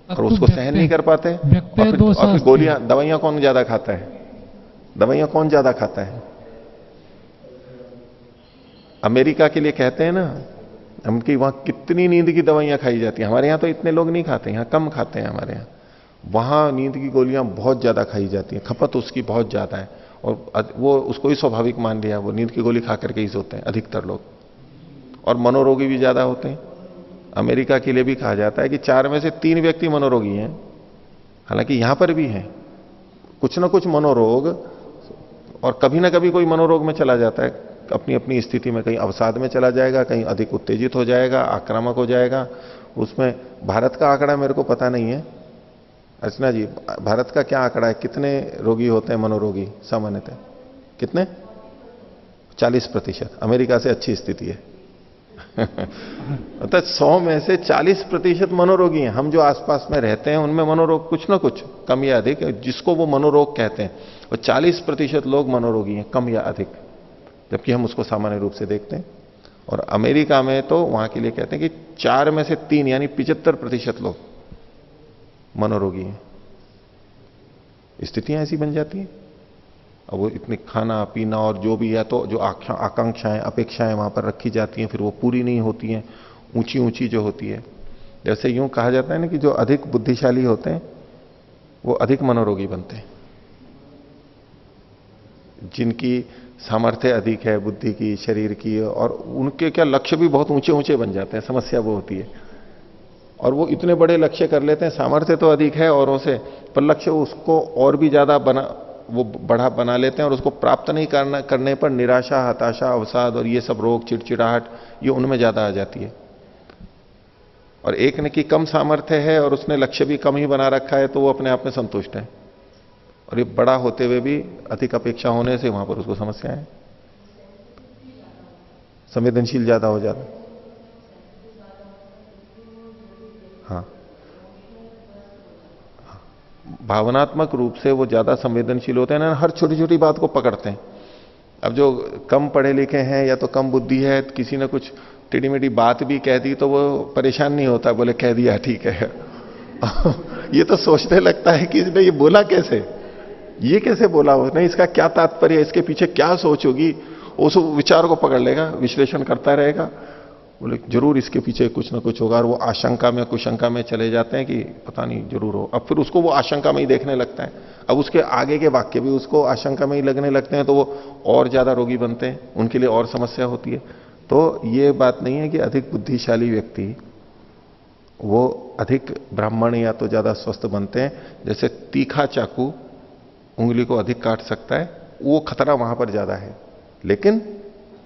और उसको सहन नहीं कर पाते। और गोलियां, दवाइयां कौन ज्यादा खाता है? दवाइयां कौन ज्यादा खाता है? अमेरिका के लिए कहते हैं ना, उनकी वहां कितनी नींद की दवाइयां खाई जाती हैं। हमारे यहां तो इतने लोग नहीं खाते, यहां कम खाते हैं हमारे यहां। वहां नींद की गोलियां बहुत ज्यादा खाई जाती हैं, खपत उसकी बहुत ज्यादा है, और वो उसको ही स्वाभाविक मान लिया, वो नींद की गोली खा करके ही सोते हैं अधिकतर लोग। और मनोरोगी भी ज्यादा होते हैं। अमेरिका के लिए भी कहा जाता है कि 4 में से 3 व्यक्ति मनोरोगी हैं। हालांकि यहां पर भी हैं कुछ ना कुछ मनोरोग, और कभी ना कभी कोई मनोरोग में चला जाता है अपनी अपनी स्थिति में, कहीं अवसाद में चला जाएगा, कहीं अधिक उत्तेजित हो जाएगा, आक्रामक हो जाएगा। उसमें भारत का आंकड़ा मेरे को पता नहीं है। अर्चना जी, भारत का क्या आंकड़ा है, कितने रोगी होते हैं मनोरोगी सामान्यतः? कितने? 40%। अमेरिका से अच्छी स्थिति है। अर्थात 100 में से 40% मनोरोगी हैं। हम जो आसपास में रहते हैं उनमें मनोरोग कुछ ना कुछ, कम या अधिक, जिसको वो मनोरोग कहते हैं, और 40% लोग मनोरोगी हैं, कम या अधिक, जबकि हम उसको सामान्य रूप से देखते हैं। और अमेरिका में तो वहां के लिए कहते हैं कि 4 में से 3 यानी 75% लोग मनोरोगी हैं। स्थितियां ऐसी बन जाती हैं। अब वो इतने खाना पीना और जो भी है, तो जो आकांक्षाएं, अपेक्षाएं वहां पर रखी जाती हैं, फिर वो पूरी नहीं होती हैं, ऊंची ऊंची जो होती है। जैसे यूं कहा जाता है ना कि जो अधिक बुद्धिशाली होते हैं वो अधिक मनोरोगी बनते हैं। जिनकी सामर्थ्य अधिक है बुद्धि की, शरीर की, और उनके क्या लक्ष्य भी बहुत ऊंचे ऊंचे बन जाते हैं। समस्या वो होती है, और वो इतने बड़े लक्ष्य कर लेते हैं, सामर्थ्य तो अधिक है औरों से, पर लक्ष्य उसको और भी ज्यादा बड़ा बना लेते हैं, और उसको प्राप्त नहीं करने पर निराशा, हताशा, अवसाद और ये सब रोग, चिड़चिड़ाहट, ये उनमें ज्यादा आ जाती है। और एक ने की कम सामर्थ्य है और उसने लक्ष्य भी कम ही बना रखा है, तो वो अपने आप में संतुष्ट है, और ये बड़ा होते हुए भी अधिक अपेक्षा होने से वहां पर उसको समस्या है, संवेदनशील ज्यादा हो जाता। हाँ, भावनात्मक रूप से वो ज्यादा संवेदनशील होते हैं ना, हर छोटी छोटी बात को पकड़ते हैं। अब जो कम पढ़े लिखे हैं या तो कम बुद्धि है, किसी ने कुछ टेढ़ी मेढ़ी बात भी कह दी तो वो परेशान नहीं होता, बोले कह दिया ठीक है। ये तो सोचने लगता है कि इसने ये बोला कैसे, ये कैसे बोला उसने, इसका क्या तात्पर्य है, इसके पीछे क्या सोच होगी, उस विचार को पकड़ लेगा, विश्लेषण करता रहेगा, बोले जरूर इसके पीछे कुछ ना कुछ होगा, और वो आशंका में, कुशंका में चले जाते हैं कि पता नहीं जरूर हो। अब फिर उसको वो आशंका में ही देखने लगता है, अब उसके आगे के वाक्य भी उसको आशंका में ही लगने लगते हैं, तो वो और ज्यादा रोगी बनते हैं, उनके लिए और समस्या होती है। तो ये बात नहीं है कि अधिक बुद्धिशाली व्यक्ति वो अधिक ब्राह्मण या तो ज्यादा स्वस्थ बनते हैं। जैसे तीखा चाकू उंगली को अधिक काट सकता है, वो खतरा वहां पर ज्यादा है। लेकिन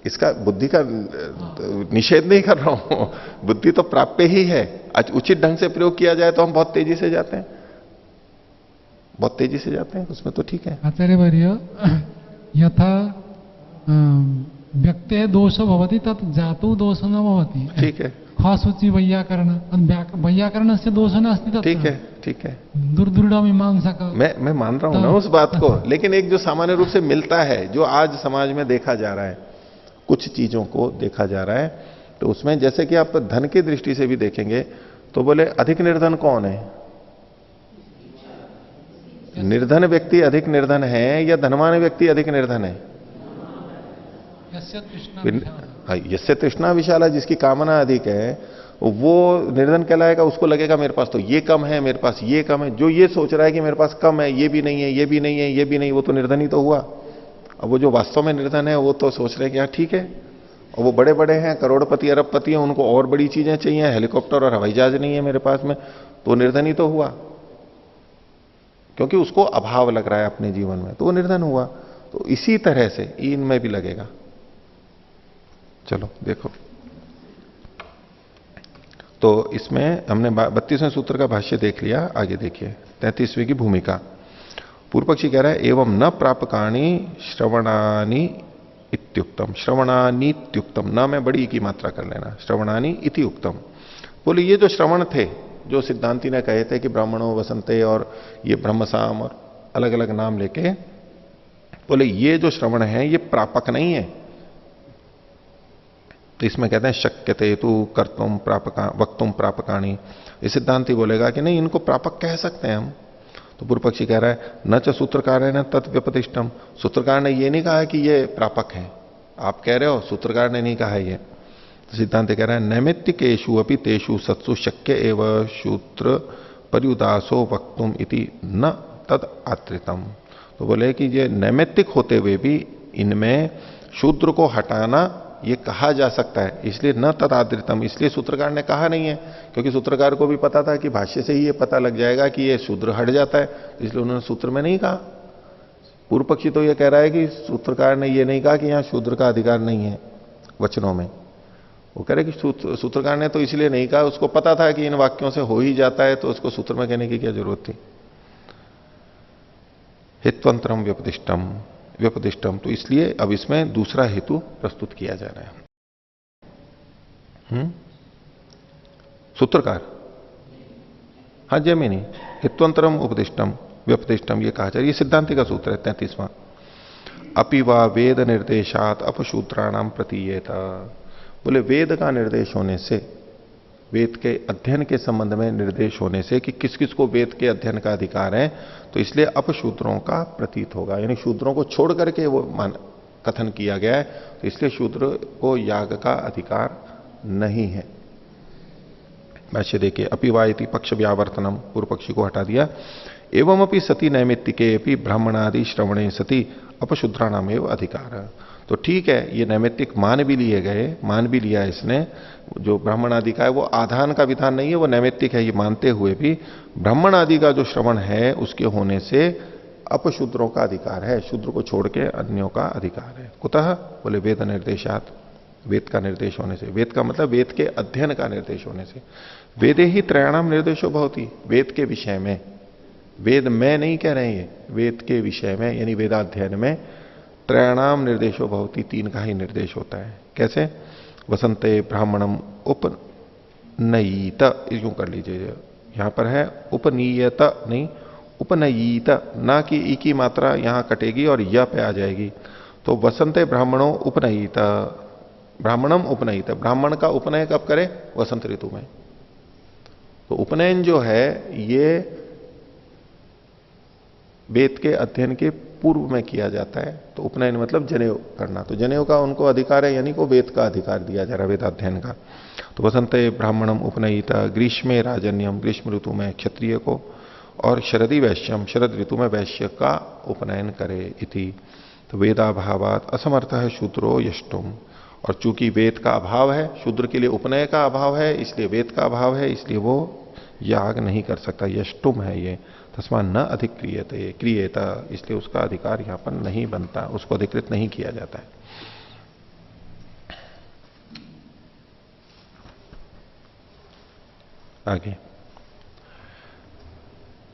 इसका बुद्धि का निषेध नहीं कर रहा हूं, बुद्धि तो प्राप्य ही है। उचित ढंग से प्रयोग किया जाए तो हम बहुत तेजी से जाते हैं, बहुत तेजी से जाते हैं, उसमें तो ठीक है। आचार्यवर्य यथा व्यक्ते दोष भवति तत् जातु दोष न भवति। ठीक है, खासूची वैयाकरण वैयाकरण से दोष नास्ति तत्र। ठीक है, ठीक है, दुर्दृढ़ मीमांसा का मैं मान रहा हूं ना उस बात को। लेकिन एक जो सामान्य रूप से मिलता है, जो आज समाज में देखा जा रहा है, कुछ चीजों को देखा जा रहा है, तो उसमें जैसे कि आप धन की दृष्टि से भी देखेंगे तो बोले अधिक निर्धन कौन है? निर्धन व्यक्ति अधिक निर्धन है या धनवान व्यक्ति अधिक निर्धन है? यस्य तृष्णा विशाला, जिसकी कामना अधिक है वो निर्धन कहलाएगा। उसको लगेगा मेरे पास तो ये कम है, मेरे पास ये कम है। जो ये सोच रहा है कि मेरे पास कम है, ये भी नहीं है, ये भी नहीं है, ये भी नहीं, वो तो निर्धन ही तो हुआ। अब वो जो वास्तव में निर्धन है वो तो सोच रहे हैं कि हाँ ठीक है, और वो बड़े बड़े हैं, करोड़पति अरबपति हैं, उनको और बड़ी चीजें चाहिए, हेलीकॉप्टर और हवाई जहाज नहीं है मेरे पास में, तो निर्धन ही तो हुआ। क्योंकि उसको अभाव लग रहा है अपने जीवन में, तो वो निर्धन हुआ। तो इसी तरह से इनमें भी लगेगा। चलो देखो, तो इसमें हमने 32वें सूत्र का भाष्य देख लिया। आगे देखिए 33वें की भूमिका। पूर्व पक्षी कह रहा है एवं न प्रापकाणी श्रवणानी इत्युक्तम। श्रवणानी इत्युक्तम, न में बड़ी की मात्रा कर लेना, श्रवणानी इति उक्तम। बोले ये जो श्रवण थे, जो सिद्धांति ने कहे थे कि ब्राह्मणों वसंते और ये ब्रह्मसाम और अलग अलग नाम लेके, बोले ये जो श्रवण है ये प्रापक नहीं है। तो इसमें कहते हैं शक्यते तु कर्तुम प्रापका वक्तुम प्रापकाणी। ये सिद्धांति बोलेगा कि नहीं, इनको प्रापक कह सकते हैं हम। तो पूर्व पक्षी कह रहा है न च सूत्रकार है न तत्व्यपतिष्ठम। सूत्रकार ने ये नहीं कहा है कि ये प्रापक है, आप कह रहे हो, सूत्रकार ने नहीं कहा है ये। तो सिद्धांत कह रहा है नैमित्तिकेषु अपि तेषु सत्सु शक्य एव सूत्र पर्युदासो वक्तुम इति न तद आत्रितम। तो बोले कि ये नैमित्तिक होते हुए भी इनमें शूद्र को हटाना ये कहा जा सकता है, इसलिए न तदादृतम, इसलिए सूत्रकार ने कहा नहीं है। क्योंकि सूत्रकार को भी पता था कि भाष्य से ही ये पता लग जाएगा कि ये शूद्र हट जाता है, इसलिए उन्होंने सूत्र में नहीं कहा। पूर्व पक्षी तो ये कह रहा है कि सूत्रकार ने ये नहीं कहा कि यहां शूद्र का अधिकार नहीं है वचनों में। वो कह रहे कि सूत्रकार ने तो इसलिए नहीं कहा, उसको पता था कि इन वाक्यों से हो ही जाता है, तो उसको सूत्र में कहने की क्या जरूरत थी। हित्वंतरम व्यपदिष्टम व्यपदिष्टम, तो इसलिए अब इसमें दूसरा हेतु प्रस्तुत किया जा रहा है। सूत्रकार, हाँ जयमिनी, हित्वंतरम उपदिष्टम व्यपदिष्टम, ये कहा जा रहा है, ये सिद्धांति का सूत्र है 33वां। अपि वा वेद निर्देशात अपशूद्राणाम प्रतीयेत। बोले वेद का निर्देश होने से, वेद के अध्ययन के संबंध में निर्देश होने से कि किस किस को वेद के अध्ययन का अधिकार है, तो इसलिए अपशूद्रों का प्रतीत होगा। यानी शूद्रों को छोड़ करके वो कथन किया गया है, तो इसलिए शूद्र को याग का अधिकार नहीं है। भाष्य देखिए, अपिवायति पक्ष व्यावर्तनम, पूर्व पक्षी को हटा दिया। एवं अपनी सती नैमित्तिके अपनी ब्राह्मणादि श्रवणे सती अपशूद्राणाम एवं अधिकार। तो ठीक है, ये नैमित्तिक मान भी लिए गए, मान भी लिया इसने, जो ब्राह्मण आदि का है वो आधान का विधान नहीं है, वो नैमित्तिक है, ये मानते हुए भी ब्राह्मण आदि का जो श्रवण है उसके होने से अपशूद्रों का अधिकार है, शूद्र को छोड़ के अन्यों का अधिकार है। कुतः? बोले वेद निर्देशात, वेद का निर्देश होने से। वेद का मतलब वेद के अध्ययन का निर्देश होने से। वेदे ही त्रयाणाम निर्देशो भवति, वेद के विषय में, वेद में नहीं कह रहे हैं, वेद के विषय में यानी वेदाध्ययन में त्रयाणाम निर्देशो भवति, तीन का ही निर्देश होता है। कैसे? वसंते ब्राह्मणम उपनयीत, यूं कर लीजिए, यहां पर है उपनीयत नहीं उपनयीत, ना कि ई की मात्रा यहां कटेगी और य पे आ जाएगी। तो वसंते ब्राह्मणों उपनयीत, ब्राह्मणम उपनयीत, ब्राह्मण का उपनय कब करे? वसंत ऋतु में। तो उपनयन जो है ये वेद के अध्ययन के पूर्व में किया जाता है। तो उपनयन मतलब जनेऊ करना, तो जनेऊ का उनको अधिकार है, यानी को वेद का अधिकार दिया जा रहा है, वेदाध्ययन का। तो वसंते ब्राह्मणम उपनयिता, ग्रीष्मे राजन्यम, ग्रीष्म ऋतु में क्षत्रिय को, और शरदी वैश्यम, शरद ऋतु में वैश्य का उपनयन करे इति। तो वेदाभावात असमर्थ है शूद्रो यष्टुम, और चूंकि वेद का अभाव है, शूद्र के लिए उपनय का अभाव है, इसलिए वेद का अभाव है, इसलिए वो याग नहीं कर सकता। यष्टुम है ये, तस्मा न अधिक्रियते क्रियेता, इसलिए उसका अधिकार यहां पर नहीं बनता, उसको अधिकृत नहीं किया जाता है। आगे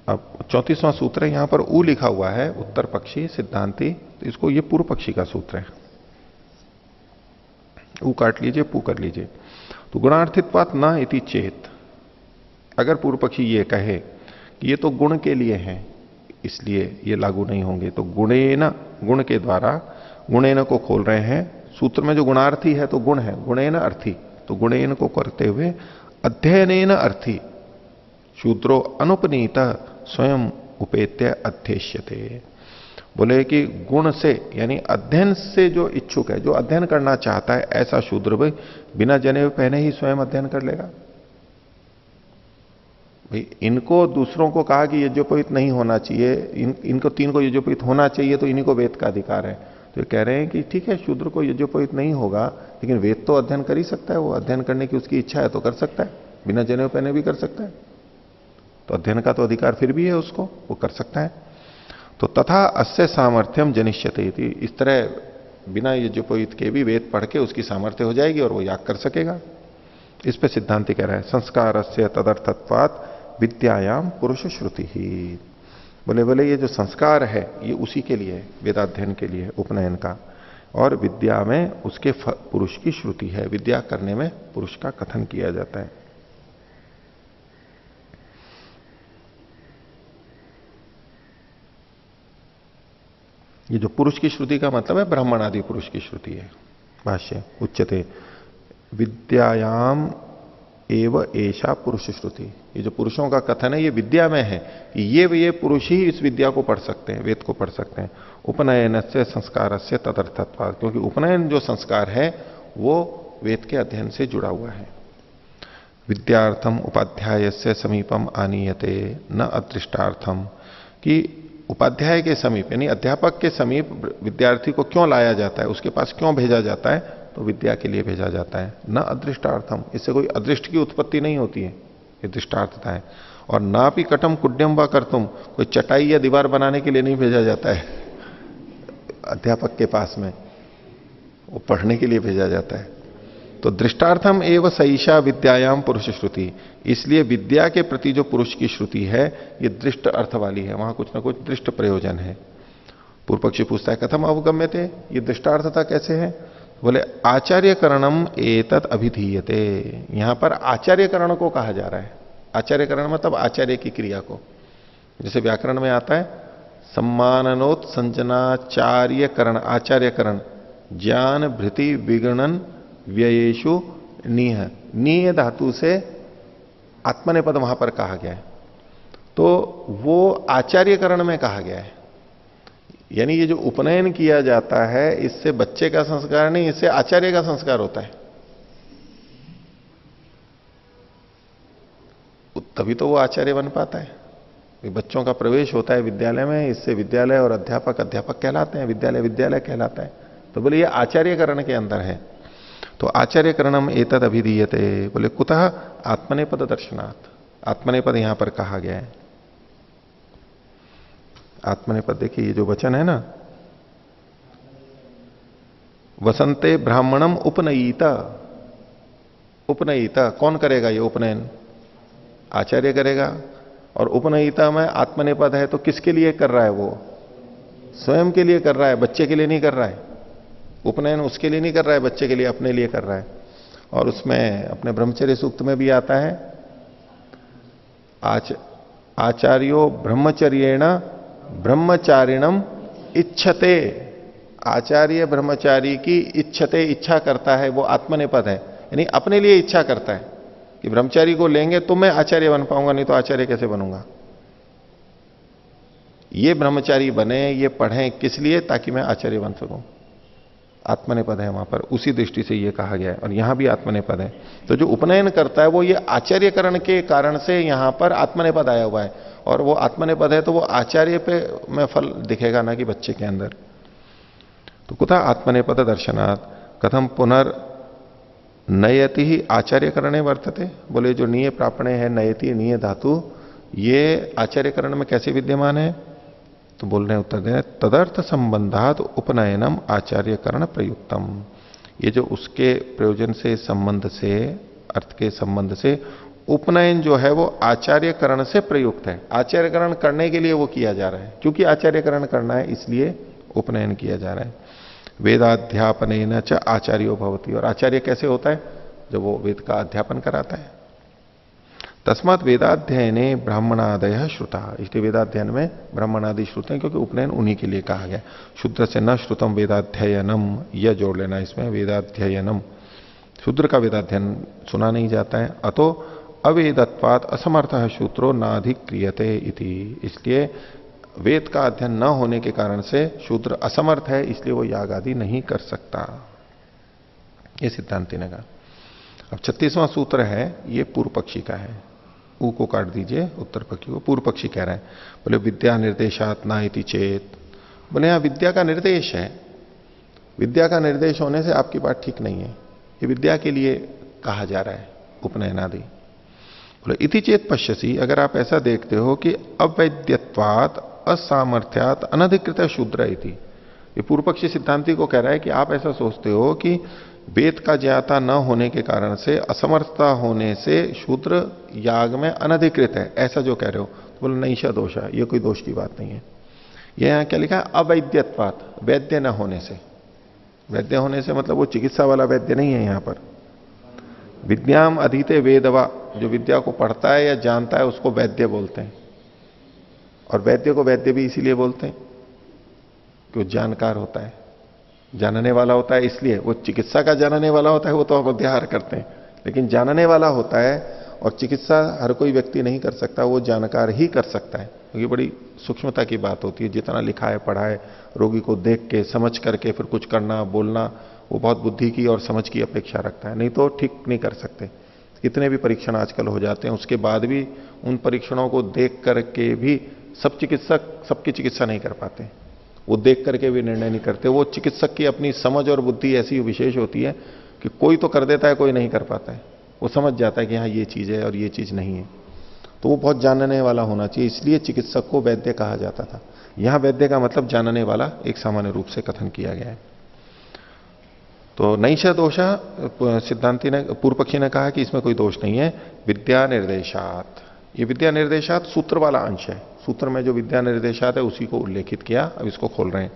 अब 34वां सूत्र है, यहां पर ऊ लिखा हुआ है, उत्तर पक्षी सिद्धांति, तो इसको ये पूर्व पक्षी का सूत्र है। ऊ काट लीजिए, पू कर लीजिए। तो गुणार्थित्वात न इति चेत, अगर पूर्व पक्षी ये कहे कि ये तो गुण के लिए है इसलिए ये लागू नहीं होंगे, तो गुणेन, गुण के द्वारा, गुणेन को खोल रहे हैं, सूत्र में जो गुणार्थी है तो गुण है, गुणेन अर्थी, तो गुणेन को करते हुए अध्ययनेन अर्थी शूद्रो अनुपनीत स्वयं उपेत्य अध्येष्यते, बोले कि गुण से यानी अध्ययन से जो इच्छुक है, जो अध्ययन करना चाहता है, ऐसा शूद्र भाई बिना जने पहने ही स्वयं अध्ययन कर लेगा। भाई इनको दूसरों को कहा कि यज्ञोपवीत नहीं होना चाहिए, इनको तीन को यज्ञोपवीत होना चाहिए, तो इन्हीं को वेद का अधिकार है। तो ये कह रहे हैं कि ठीक है, शूद्र को यज्ञोपवीत नहीं होगा, लेकिन वेद तो अध्ययन कर ही सकता है, वो अध्ययन करने की उसकी इच्छा है तो कर सकता है, बिना जने पहने भी कर सकता है, तो अध्ययन का तो अधिकार फिर भी है उसको, वो कर सकता है। तो तथा अस्य सामर्थ्यम जनिष्यते इति, इस तरह बिना यज्ञोपवीत के भी वेद पढ़ के उसकी सामर्थ्य हो जाएगी और वो याग कर सकेगा। इस पे सिद्धांति कह रहा है संस्कारस्य तदर्थत्वात् विद्यायाम पुरुष श्रुति ही, बोले ये जो संस्कार है ये उसी के लिए है, वेदाध्ययन के लिए, उपनयन का, और विद्या में उसके पुरुष की श्रुति है, विद्या करने में पुरुष का कथन किया जाता है। ये जो पुरुष की श्रुति का मतलब है ब्राह्मण आदि पुरुष की श्रुति है। भाष्य उच्यते विद्यायाम एव एषा पुरुष श्रुति, ये जो पुरुषों का कथन है ये विद्या में है, ये पुरुष ही इस विद्या को पढ़ सकते हैं, वेद को पढ़ सकते हैं। उपनयन से संस्कार से तदर्थत्वात्, क्योंकि उपनयन जो संस्कार है वो वेद के अध्ययन से जुड़ा हुआ है। विद्यार्थम उपाध्याय से समीपम आनीयते न अदृष्टार्थम, कि उपाध्याय के समीप यानी अध्यापक के समीप विद्यार्थी को क्यों लाया जाता है, उसके पास क्यों भेजा जाता है, तो विद्या के लिए भेजा जाता है। न अदृष्टार्थम, इससे कोई अदृष्ट की उत्पत्ति नहीं होती है, ये दृष्टार्थता है। और ना भी कटम कुड्यम व करतुम, कोई चटाई या दीवार बनाने के लिए नहीं भेजा जाता है अध्यापक के पास में, वो पढ़ने के लिए भेजा जाता है। तो दृष्टार्थम एवं सईशा विद्यायाम पुरुष श्रुति, इसलिए विद्या के प्रति जो पुरुष की श्रुति है ये दृष्ट अर्थ वाली है, वहां कुछ ना कुछ दृष्ट प्रयोजन है। पूर्व पक्षी पूछता है कथम अवगम्यते, ये दृष्टार्थता कैसे है, बोले आचार्यकरणम एतत् अभिधीयते, यहां पर आचार्यकरण को कहा जा रहा है। आचार्यकरण मतलब आचार्य की क्रिया को, जैसे व्याकरण में आता है सम्माननोत संजनाचार्यकरण, आचार्यकरण, ज्ञान भृति विगणन व्ययेशु नीह, नीह धातु से आत्मनेपद वहां पर कहा गया है, तो वो आचार्यकरण में कहा गया है। यानी ये जो उपनयन किया जाता है इससे बच्चे का संस्कार नहीं, इससे आचार्य का संस्कार होता है, तभी तो वो आचार्य बन पाता है। बच्चों का प्रवेश होता है विद्यालय में, इससे विद्यालय और अध्यापक अध्यापक कहलाते हैं, विद्यालय विद्यालय कहलाता है। तो बोले ये आचार्यकरण के अंदर है। तो आचार्यकरणम एतद अभिधीयते, बोले कुतः आत्मनेपद दर्शनात्, आत्मनेपद यहां पर कहा गया है। आत्मनेपद देखिए ये जो वचन है ना, वसंते ब्राह्मणम उपनयीता, उपनयीता कौन करेगा ये उपनयन, आचार्य करेगा। और उपनयीता में आत्मनेपद है तो किसके लिए कर रहा है, वो स्वयं के लिए कर रहा है, बच्चे के लिए नहीं कर रहा है। उपनयन उसके लिए नहीं कर रहा है, बच्चे के लिए, अपने लिए कर रहा है। और उसमें अपने ब्रह्मचर्य सूक्त में भी आता है आचार्यो ब्रह्मचर्येण ब्रह्मचारिणम इच्छते, आचार्य ब्रह्मचारी की इच्छते, इच्छा करता है, वो आत्मनेपद है, यानी अपने लिए इच्छा करता है कि ब्रह्मचारी को लेंगे तो मैं आचार्य बन पाऊंगा, नहीं तो आचार्य कैसे बनूंगा। ये ब्रह्मचारी बने, ये पढ़ें किस लिए, ताकि मैं आचार्य बन सकूं। आत्मनेपद है वहां पर, उसी दृष्टि से ये कहा गया है। और यहां भी आत्मनेपद है। तो जो उपनयन करता है वो ये आचार्यकरण के कारण से यहां पर आत्मनेपद आया हुआ है, और वो आत्मनेपद है तो वो आचार्य पे में फल दिखेगा ना कि बच्चे के अंदर। तो कुतः आत्मनेपद दर्शनात् कथम पुनर् नयति ही आचार्यकरणे वर्तते, बोले जो नीय प्रापणे है नयति नीय धातु ये आचार्यकरण में कैसे विद्यमान है? तो बोल रहे उत्तर दें तदर्थ संबंधात उपनयनम आचार्यकरण प्रयुक्तम, ये जो उसके प्रयोजन से संबंध से अर्थ के संबंध से उपनयन जो है वो आचार्यकरण से प्रयुक्त है। आचार्यकरण करने के लिए वो किया जा रहा है, क्योंकि आचार्यकरण करना है इसलिए उपनयन किया जा रहा है। वेदाध्यापन च आचार्यो भवति, और आचार्य कैसे होता है? जब वो वेद का अध्यापन कराता है। तस्मात वेदाध्ययने ब्राह्मणादय श्रुता, इसलिए वेदाध्ययन में ब्राह्मणादि श्रुत हैं, क्योंकि उपनयन उन्हीं के लिए कहा गया। शूद्र से न श्रुतम वेदाध्ययनम, यह जोड़ लेना इसमें, वेदाध्ययनम, शूद्र का वेदाध्ययन सुना नहीं जाता है। अतो अवेदत्वात् असमर्थ शूद्रो नाधिक्रियते इति, इसलिए वेद का अध्ययन न होने के कारण से शूद्र असमर्थ है, इसलिए वो याग आदि नहीं कर सकता, ये सिद्धांति ने कहा। अब 36वां सूत्र है, ये पूर्व पक्षी का है। ऊ को काट दीजिए, उत्तर पक्षी को। पूर्व पक्षी कह रहे हैं, बोले विद्या निर्देशात ना इति चेत, बोले यहां विद्या का निर्देश है, विद्या का निर्देश होने से आपकी बात ठीक नहीं है, ये विद्या के लिए कहा जा रहा है उपनयन आदि। बोले इति चेत पश्यसी, अगर आप ऐसा देखते हो कि अवैद्यत्वात् असामर्थ्यात अनधिकृत शूद्र इति, ये पूर्व पक्षी सिद्धांति को कह रहा है कि आप ऐसा सोचते हो कि वेद का ज्ञाता न होने के कारण से, असमर्थता होने से शूद्र याग में अनधिकृत है, ऐसा जो कह रहे हो। तो बोले नहीं श दोष है, ये कोई दोष की बात नहीं है। ये यहां क्या लिखा है? अवैद्यत्वात्, वैद्य न होने से। वैद्य होने से मतलब वो चिकित्सा वाला वैद्य नहीं है यहां पर। विद्याम अधीते वेदवा, जो विद्या को पढ़ता है या जानता है उसको वैद्य बोलते हैं, और वैद्य को वैद्य भी इसीलिए बोलते हैं कि वो जानकार होता है, जानने वाला होता है, इसलिए वो चिकित्सा का जानने वाला होता है, वो तो आप अध्याहार करते हैं, लेकिन जानने वाला होता है, और चिकित्सा हर कोई व्यक्ति नहीं कर सकता, वो जानकार ही कर सकता है, क्योंकि बड़ी सूक्ष्मता की बात होती है। जितना लिखा है पढ़ा है, रोगी को देख के समझ करके फिर कुछ करना बोलना, वो बहुत बुद्धि की और समझ की अपेक्षा रखता है, नहीं तो ठीक नहीं कर सकते। कितने भी परीक्षण आजकल हो जाते हैं, उसके बाद भी उन परीक्षणों को देख करके भी सब चिकित्सक सबकी चिकित्सा नहीं कर पाते, वो देख करके भी निर्णय नहीं करते। वो चिकित्सक की अपनी समझ और बुद्धि ऐसी विशेष होती है कि कोई तो कर देता है, कोई नहीं कर पाता है। वो समझ जाता है कि हाँ ये चीज है और ये चीज नहीं है, तो वो बहुत जानने वाला होना चाहिए, इसलिए चिकित्सक को वैद्य कहा जाता था। यहां वैद्य का मतलब जानने वाला एक सामान्य रूप से कथन किया गया है। तो नैष दोषा, सिद्धांति ने, पूर्व पक्षी ने कहा कि इसमें कोई दोष नहीं है। विद्या निर्देशात, ये विद्या निर्देशात सूत्र वाला अंश है, सूत्र में जो विद्या निर्देशात है उसी को उल्लेखित किया, अब इसको खोल रहे हैं।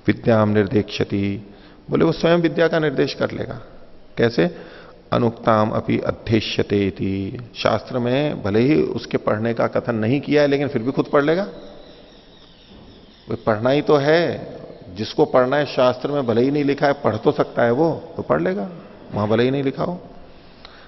विद्याम निर्देक्षति, बोले वो स्वयं विद्या का निर्देश कर लेगा। कैसे? अनुक्ताम अपि अध्येष्यते इति, शास्त्र में भले ही उसके पढ़ने का कथन नहीं किया है, लेकिन फिर भी खुद पढ़ लेगा। पढ़ना ही तो है, जिसको पढ़ना है शास्त्र में भले ही नहीं लिखा है, पढ़ तो सकता है वो, तो पढ़ लेगा, वहां भले ही नहीं लिखा हो।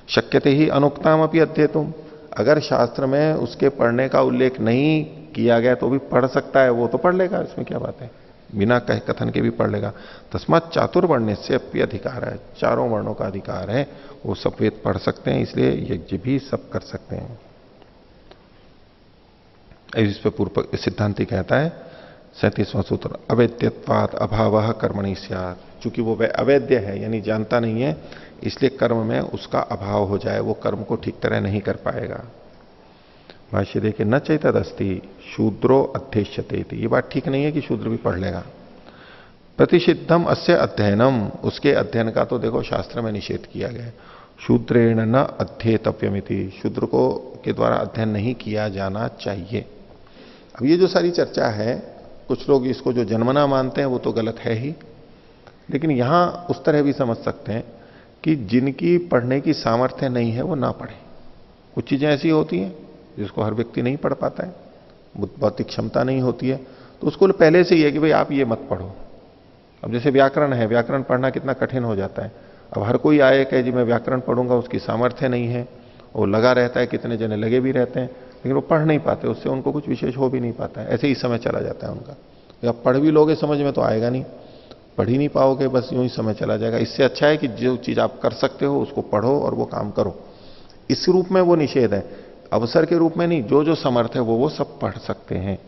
शक्यते ही अनुक्ताम अपि अध्येतुम, अगर शास्त्र में उसके पढ़ने का उल्लेख नहीं किया गया तो भी पढ़ सकता है वो, तो पढ़ लेगा, इसमें क्या बात है, बिना कह कथन के भी पढ़ लेगा। तस्मात चातुर्वर्ण से अपनी अधिकार है, चारों वर्णों का अधिकार है, वो सब वेद पढ़ सकते हैं, इसलिए यज्ञ भी सब कर सकते हैं। इस पर पूर्व सिद्धांति कहता है 37वां सूत्र, अवैद्यत्वात् अभावः कर्मणि स्यात्, चूंकि वो अवैद्य है यानी जानता नहीं है, इसलिए कर्म में उसका अभाव हो जाए, वो कर्म को ठीक तरह नहीं कर पाएगा। भाष्य देखिए, न चैतदस्ति शूद्रो अध्येष्यते, ये बात ठीक नहीं है कि शूद्र भी पढ़ लेगा। प्रतिषिद्धम अस्य अध्ययनम, उसके अध्ययन का तो देखो शास्त्र में निषेध किया गया है। शूद्रेण न अध्येतव्यमिति, शूद्र को के द्वारा अध्ययन नहीं किया जाना चाहिए। अब ये जो सारी चर्चा है, कुछ लोग इसको जो जन्मना मानते हैं वो तो गलत है ही, लेकिन यहां उस तरह भी समझ सकते हैं कि जिनकी पढ़ने की सामर्थ्य नहीं है वो ना पढ़े। कुछ चीजें ऐसी होती हैं जिसको हर व्यक्ति नहीं पढ़ पाता है, बौद्धिक क्षमता नहीं होती है, तो उसको पहले से ही है कि भाई आप ये मत पढ़ो। अब जैसे व्याकरण है, व्याकरण पढ़ना कितना कठिन हो जाता है। अब हर कोई आए कहे जी मैं व्याकरण पढ़ूंगा, उसकी सामर्थ्य नहीं है, वो लगा रहता है, कितने जने लगे भी रहते हैं, लेकिन वो पढ़ नहीं पाते, उससे उनको कुछ विशेष हो भी नहीं पाता है, ऐसे ही समय चला जाता है उनका। आप पढ़ भी लोगे समझ में तो आएगा नहीं, पढ़ ही नहीं पाओगे, बस यूं ही समय चला जाएगा। इससे अच्छा है कि जो चीज आप कर सकते हो उसको पढ़ो और वो काम करो। इस रूप में वो निषेध है, अवसर के रूप में नहीं, जो जो समर्थ है वो सब पढ़ सकते हैं।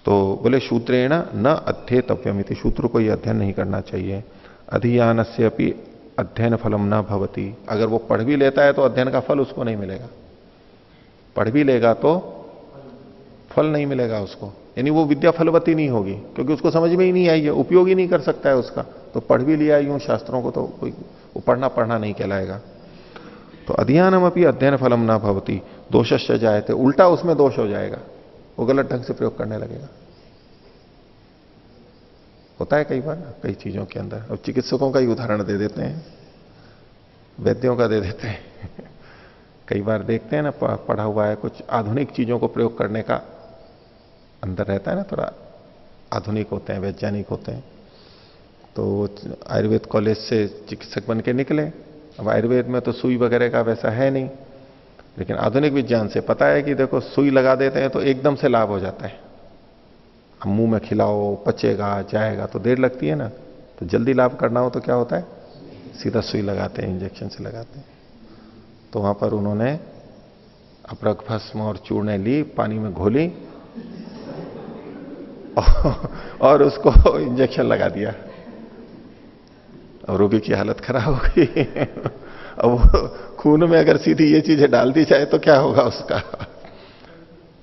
तो बोले शूद्रेण न अध्येतव्यमिति, शूद्र को यह अध्ययन नहीं करना चाहिए। अधियानस्य अपि अध्ययन फलम न भवति। अगर वो पढ़ भी लेता है तो अध्ययन का फल उसको नहीं मिलेगा, पढ़ भी लेगा तो फल नहीं मिलेगा उसको, यानी वो विद्या फलवती नहीं होगी, क्योंकि उसको समझ में ही नहीं आई है, उपयोग ही नहीं कर सकता है उसका। तो पढ़ भी लिया यूं शास्त्रों को, तो कोई वो पढ़ना नहीं कहलाएगा। तो अधियानम अपनी अध्ययन फलम ना भवती दोषश्च जायते, उल्टा उसमें दोष हो जाएगा, वो गलत ढंग से प्रयोग करने लगेगा। होता है कई बार ना, कई चीजों के अंदर। अब चिकित्सकों का ही उदाहरण दे देते हैं, वैद्यों का दे देते हैं। कई बार देखते हैं ना, पढ़ा हुआ है, कुछ आधुनिक चीजों को प्रयोग करने का अंदर रहता है ना, थोड़ा आधुनिक होते हैं, वैज्ञानिक होते हैं। तो आयुर्वेद कॉलेज से चिकित्सक बन के निकले। अब आयुर्वेद में तो सुई वगैरह का वैसा है नहीं, लेकिन आधुनिक विज्ञान से पता है कि देखो सुई लगा देते हैं तो एकदम से लाभ हो जाता है। अब मुंह में खिलाओ, पचेगा, जाएगा, तो देर लगती है ना। तो जल्दी लाभ करना हो तो क्या होता है, सीधा सुई लगाते हैं, इंजेक्शन से लगाते हैं। तो वहां पर उन्होंने अपरक भस्म और चूर्ण ली, पानी में घोली और उसको इंजेक्शन लगा दिया, और रोगी की हालत खराब हो गई। अब वो खून में अगर सीधी ये चीजें डाल दी जाए तो क्या होगा उसका।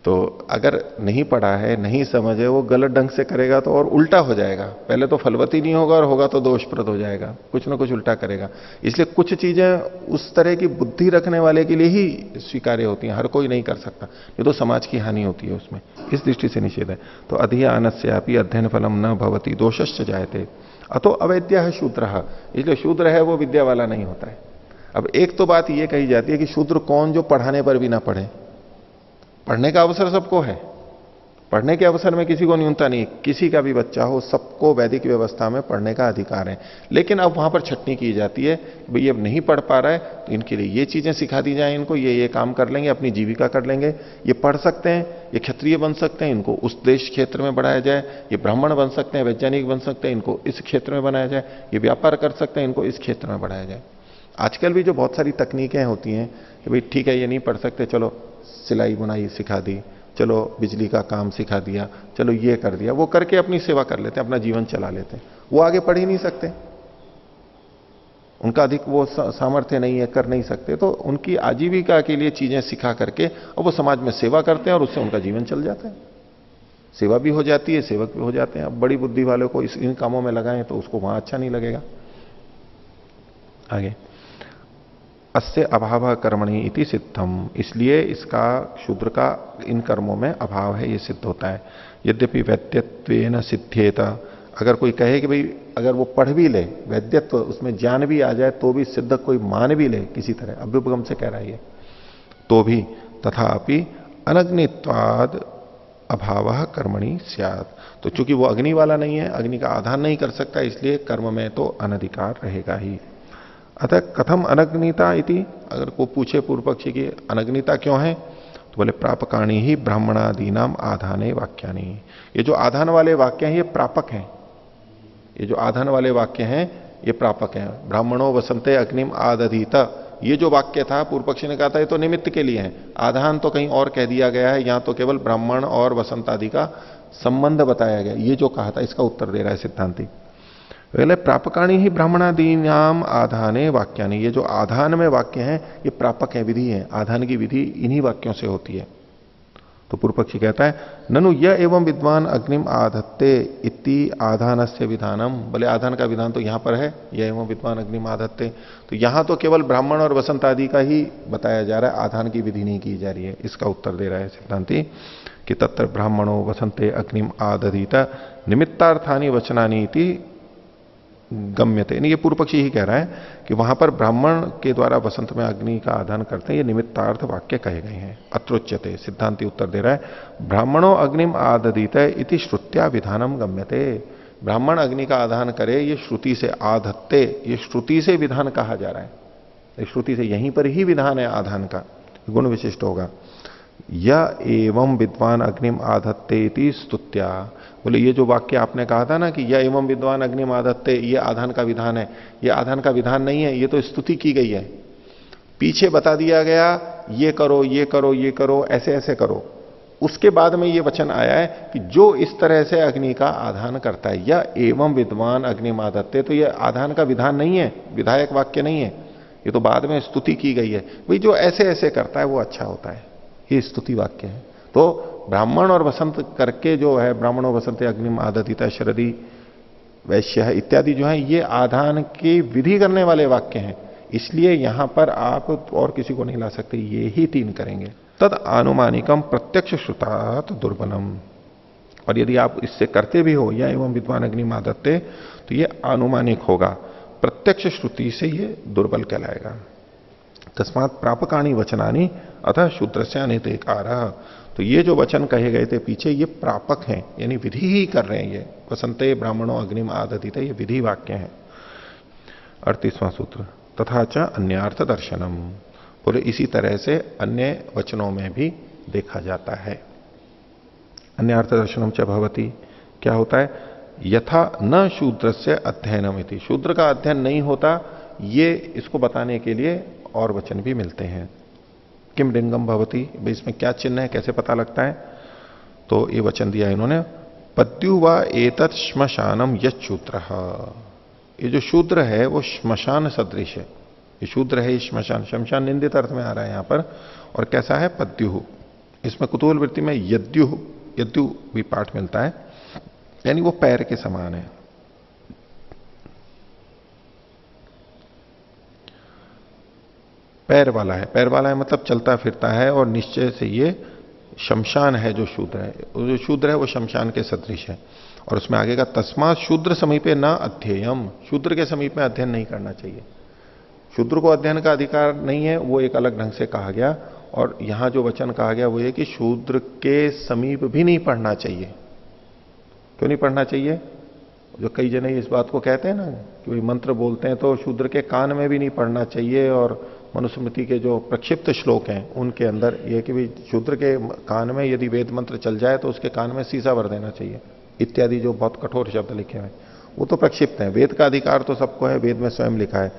तो अगर नहीं पढ़ा है, नहीं समझे, वो गलत ढंग से करेगा तो और उल्टा हो जाएगा। पहले तो फलवती नहीं होगा, और होगा तो दोषप्रद हो जाएगा, कुछ ना कुछ उल्टा करेगा। इसलिए कुछ चीजें उस तरह की बुद्धि रखने वाले के लिए ही स्वीकार्य होती हैं, हर कोई नहीं कर सकता, ये तो समाज की हानि होती है उसमें, इस दृष्टि से निषेध है। तो अधियानस्यापि अध्ययन फलम न भवति दोषश्च जायते अतो अवैद्य है शूद्र, इसलिए शूद्र है वो विद्या वाला नहीं होता है। अब एक तो बात ये कही जाती है कि शूद्र कौन, जो पढ़ाने पर भी ना पढ़े। पढ़ने का अवसर सबको है, पढ़ने के अवसर में किसी को न्यूनता नहीं, किसी का भी बच्चा हो, सबको वैदिक व्यवस्था में पढ़ने का अधिकार है। लेकिन अब वहां पर छटनी की जाती है, भाई अब नहीं पढ़ पा रहा है तो इनके लिए ये चीजें सिखा दी जाए, इनको ये काम कर लेंगे, अपनी जीविका कर लेंगे, ये पढ़ सकते हैं, ये क्षत्रिय बन सकते हैं, इनको उस देश क्षेत्र में बढ़ाया जाए, ये ब्राह्मण बन सकते हैं, वैज्ञानिक बन सकते हैं, इनको इस क्षेत्र में बनाया जाए, ये व्यापार कर सकते हैं, इनको इस क्षेत्र में बढ़ाया जाए। आजकल भी जो बहुत सारी तकनीकें होती हैं कि भाई ठीक है ये नहीं पढ़ सकते, चलो सिलाई बुनाई सिखा दी, चलो बिजली का काम सिखा दिया, चलो ये कर दिया, वो करके अपनी सेवा कर लेते हैं, अपना जीवन चला लेते हैं। वो आगे पढ़ ही नहीं सकते, उनका अधिक वो सामर्थ्य नहीं है, कर नहीं सकते, तो उनकी आजीविका के लिए चीजें सिखा करके और वो समाज में सेवा करते हैं और उससे उनका जीवन चल जाता है, सेवा भी हो जाती है, सेवक भी हो जाते हैं। अब बड़ी बुद्धि वालों को इन कामों में लगाएं तो उसको वहां अच्छा नहीं लगेगा। आगे अस्य अभाव कर्मणि इति सिद्धम, इसलिए इसका शूद्र का इन कर्मों में अभाव है, ये सिद्ध होता है। यद्यपि वैद्यत्वेन सिद्ध्येत, अगर कोई कहे कि भाई अगर वो पढ़ भी ले, वैद्यत्व उसमें ज्ञान भी आ जाए तो भी सिद्ध कोई मान भी ले किसी तरह, अभ्युपगम से कह रहा है ये, तो भी तथापि अनग्नित्वाद अभाव कर्मणि स्यात्, तो चूंकि वो अग्नि वाला नहीं है, अग्नि का आधान नहीं कर सकता, इसलिए कर्म में तो अनधिकार रहेगा ही। अतः कथम अनग्निता इति, अगर को पूछे पूर्व पक्षी की अनग्निता क्यों है, तो बोले प्रापकाणी ही ब्राह्मणादीनाम आधाने वाक्यानि, ये जो आधान वाले वाक्य हैं ये प्रापक हैं, ये जो आधान वाले वाक्य हैं ये प्रापक हैं। ब्राह्मणों वसंते अग्निम आदधीता, ये जो वाक्य था पूर्व पक्षी ने कहा था ये तो निमित्त के लिए है, आधान तो कहीं और कह दिया गया है, यहां तो केवल ब्राह्मण और वसंत आदि का संबंध बताया गया, ये जो कहा था इसका उत्तर दे रहा है सिद्धांति। पहले प्रापकाणी ही ब्राह्मणादीनाम आधाने वाक्यानि, ये जो आधान में वाक्य हैं ये प्रापक है, विधि है, आधान की विधि इन्हीं वाक्यों से होती है। तो पूर्व पक्षी कहता है ननु यह एवं विद्वान अग्निम आधत्ते इति आधानस्य विधानम, बोले आधान का विधान तो यहां पर है, यह एवं विद्वान अग्निम आधत्ते, तो यहां तो केवल ब्राह्मण और वसंत आदि का ही बताया जा रहा है, आधान की विधि नहीं की जा रही है। इसका उत्तर दे रहा है सिद्धांति कि तत्र ब्राह्मणों वसंते अग्निम आदधीता निमित्तार्थानि वचनानि इति गम्यते, ये पूर्व पक्षी ही कह रहा है कि वहां पर ब्राह्मण के द्वारा वसंत में अग्नि का आधान करते हैं, ये निमित्तार्थ वाक्य कहे गए हैं। अत्रोच्यते, सिद्धांति उत्तर दे रहा है ब्राह्मणों अग्निम आदधीते इति श्रुत्या विधानम गम्यते, ब्राह्मण अग्नि का आधान करे ये श्रुति से, आधत्ते ये श्रुति से विधान कहा जा रहा है, श्रुति से यहीं पर ही विधान है आधान का, गुण विशिष्ट होगा। या एवं विद्वान अग्निम आधत्ते इति स्तुत्या, बोले ये जो वाक्य आपने कहा था ना कि यह एवं विद्वान अग्निम आधत्ते, ये आधान का विधान है, ये आधान का विधान नहीं है, ये तो स्तुति की गई है, पीछे बता दिया गया ये करो ये करो ये करो ऐसे ऐसे करो, उसके बाद में ये वचन आया है कि जो इस तरह से अग्नि का आधान करता है, या एवं विद्वान अग्निमादत्ते, तो ये आधान का विधान नहीं है, विधायक वाक्य नहीं है, ये तो बाद में स्तुति की गई है। भाई जो ऐसे ऐसे करता है वो अच्छा होता है, ये स्तुति वाक्य है। तो ब्राह्मण और वसंत करके जो है, ब्राह्मणों वसंत अग्निम आदतिता शरदी वैश्य है इत्यादि जो है, ये आधान की विधि करने वाले वाक्य हैं। इसलिए यहां पर आप और किसी को नहीं ला सकते, ये ही 3 करेंगे। तद आनुमानिकम प्रत्यक्ष श्रुतात दुर्बलम, और यदि आप इससे करते भी हो या एवं विद्वान अग्निमादत्ते, तो ये आनुमानिक होगा, प्रत्यक्ष श्रुति से ये दुर्बल कहलाएगा। तस्मात् प्रापकाणी वचनानी अतः शूद्र से अनितेकार, तो ये जो वचन कहे गए थे पीछे, ये प्रापक हैं, यानी विधि ही कर रहे हैं। ये वसंते ब्राह्मणों अग्निम आदतिते, ये विधि वाक्य हैं। 38वां सूत्र, तथा च अन्यार्थ दर्शनम, बोले इसी तरह से अन्य वचनों में भी देखा जाता है। अन्यार्थ दर्शनम च भवति, क्या होता है, यथा न शूद्र से अध्ययनम इति, शूद्र का अध्ययन नहीं होता, ये इसको बताने के लिए और वचन भी मिलते हैं। किम लिंगम भवति, इसमें क्या चिन्ह है, कैसे पता लगता है, तो ये वचन दिया इन्होंने, पद्यु व एतत् श्मशानम यच्छूद्र, ये जो शूद्र है वो श्मशान सदृश है, ये शूद्र है, श्मशान, शमशान निंदित अर्थ में आ रहा है यहां पर, और कैसा है, पद्यु, इसमें कुतूहल वृत्ति में यद्यु, यद्यु भी पाठ मिलता है, यानी वो पैर के समान है। पैर वाला है, पैर वाला है मतलब चलता फिरता है, और निश्चय से ये शमशान है जो शूद्र है, जो शूद्र है वो शमशान के सदृश है। और उसमें आगे का तस्मात् शूद्र समीपे न अध्ययम, शूद्र के समीप में अध्ययन नहीं करना चाहिए। शूद्र को अध्ययन का अधिकार नहीं है, वो एक अलग ढंग से कहा गया। और यहां जो वचन कहा गया वो ये कि शूद्र के समीप भी नहीं पढ़ना चाहिए। क्यों नहीं पढ़ना चाहिए, जो कई जने इस बात को कहते हैं ना कि मंत्र बोलते हैं तो शूद्र के कान में भी नहीं पढ़ना चाहिए, और मनुस्मृति के जो प्रक्षिप्त श्लोक हैं उनके अंदर ये कि भाई शूद्र के कान में यदि वेद मंत्र चल जाए तो उसके कान में शीशा भर देना चाहिए इत्यादि जो बहुत कठोर शब्द लिखे हुए हैं, वो तो प्रक्षिप्त हैं। वेद का अधिकार तो सबको है, वेद में स्वयं लिखा है,